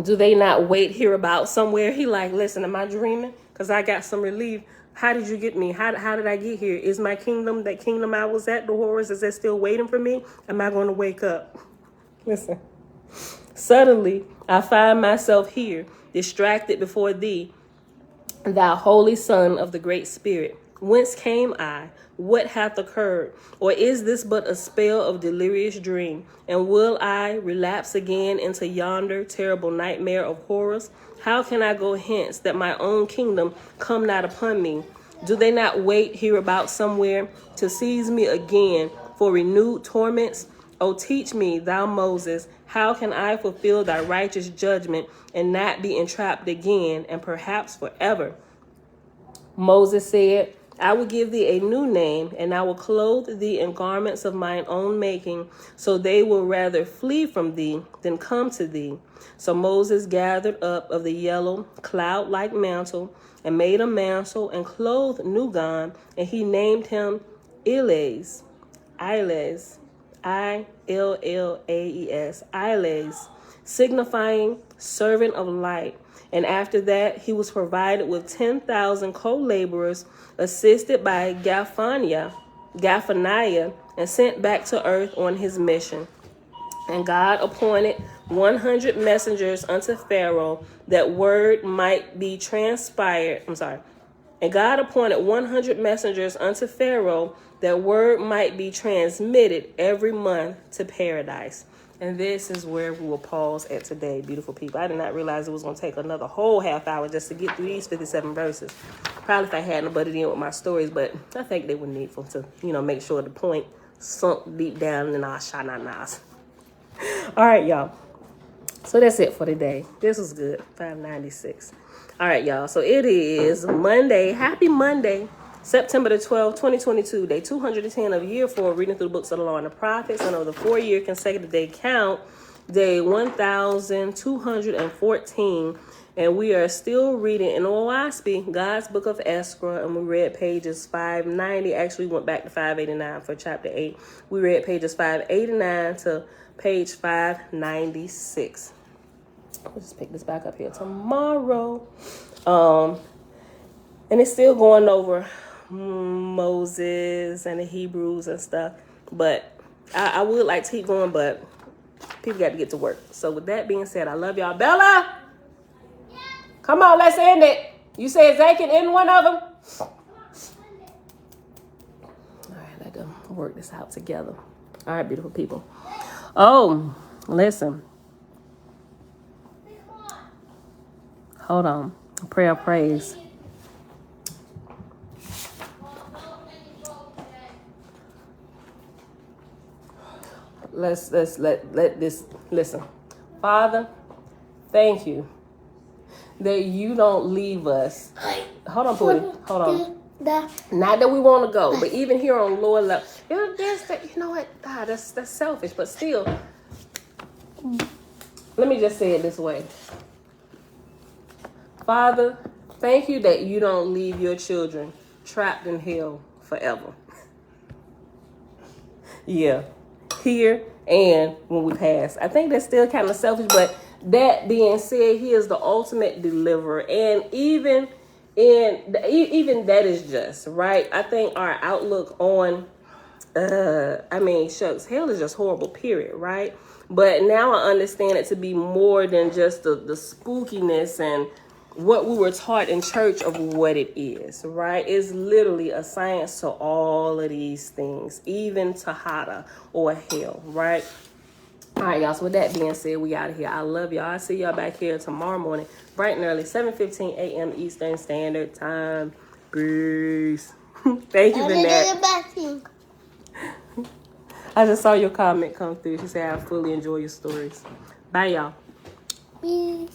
Do they not wait hereabout somewhere? He like, listen, am I dreaming? Because I got some relief How did you get me? How did I get here? Is my kingdom, that kingdom I was at, the horrors, is that still waiting for me? Am I going to wake up? Listen. Suddenly, I find myself here, distracted before thee, thou holy Son of the Great Spirit. Whence came I? What hath occurred? Or is this but a spell of delirious dream? And will I relapse again into yonder terrible nightmare of horrors? How can I go hence that my own kingdom come not upon me? Do they not wait hereabout somewhere to seize me again for renewed torments? O teach me, thou Moses, how can I fulfill thy righteous judgment and not be entrapped again, and perhaps forever? Moses said, I will give thee a new name, and I will clothe thee in garments of mine own making, so they will rather flee from thee than come to thee. So Moses gathered up of the yellow cloud-like mantle, and made a mantle, and clothed Nugon, and he named him Ilays, Ilays, signifying servant of light. And after that, he was provided with 10,000 co-laborers, assisted by Gaphaniah, and sent back to earth on his mission. And God appointed 100 messengers unto Pharaoh, that word might be transpired. And God appointed 100 messengers unto Pharaoh, that word might be transmitted every month to paradise. And this is where we will pause at today, beautiful people. I did not realize it was going to take another whole half hour just to get through these 57 verses. Probably if I hadn't butted in with my stories, but I think they were needful to, make sure the point sunk deep down in our shananas. All right, y'all. So that's it for today. This was good. 596. All right, y'all. So it is Monday. Happy Monday. September the 12th, 2022, day 210 of year 4, reading through the books of the Law and the Prophets, and over the 4-year consecutive day count, day 1214. And we are still reading in Oahspe, God's Book of Esra, and we read pages 590. Actually, we went back to 589 for chapter 8. We read pages 589 to page 596. We'll just pick this back up here tomorrow. And it's still going over Moses and the Hebrews and stuff, but I would like to keep going, but people got to get to work. So with that being said, I love y'all. Bella, come on, let's end it. You said Zay can end one of them. All right, let them work this out together. All right, beautiful people. Oh, listen. Hold on. Prayer of praise. Let this listen. Father, thank you that you don't leave us. Hold on, Pootie. Hold on. Not that we want to go, but even here on lower level, there's that. You know what? God, that's selfish, but still. Let me just say it this way. Father, thank you that you don't leave your children trapped in hell forever. Yeah. Here and when we pass. I think that's still kind of selfish, but that being said, he is the ultimate deliverer, and even that is just right. I think our outlook on shucks, hell is just horrible, period, right? But now I understand it to be more than just the spookiness and what we were taught in church of what it is, right? It's literally a science to all of these things, even Tahata or hell, right? All right, y'all. So with that being said, we out of here. I love y'all. I'll see y'all back here tomorrow morning, bright and early, 7:15 a.m. Eastern Standard Time. Peace. Thank you, Vanette. I just saw your comment come through. She said, I fully enjoy your stories. Bye, y'all. Peace.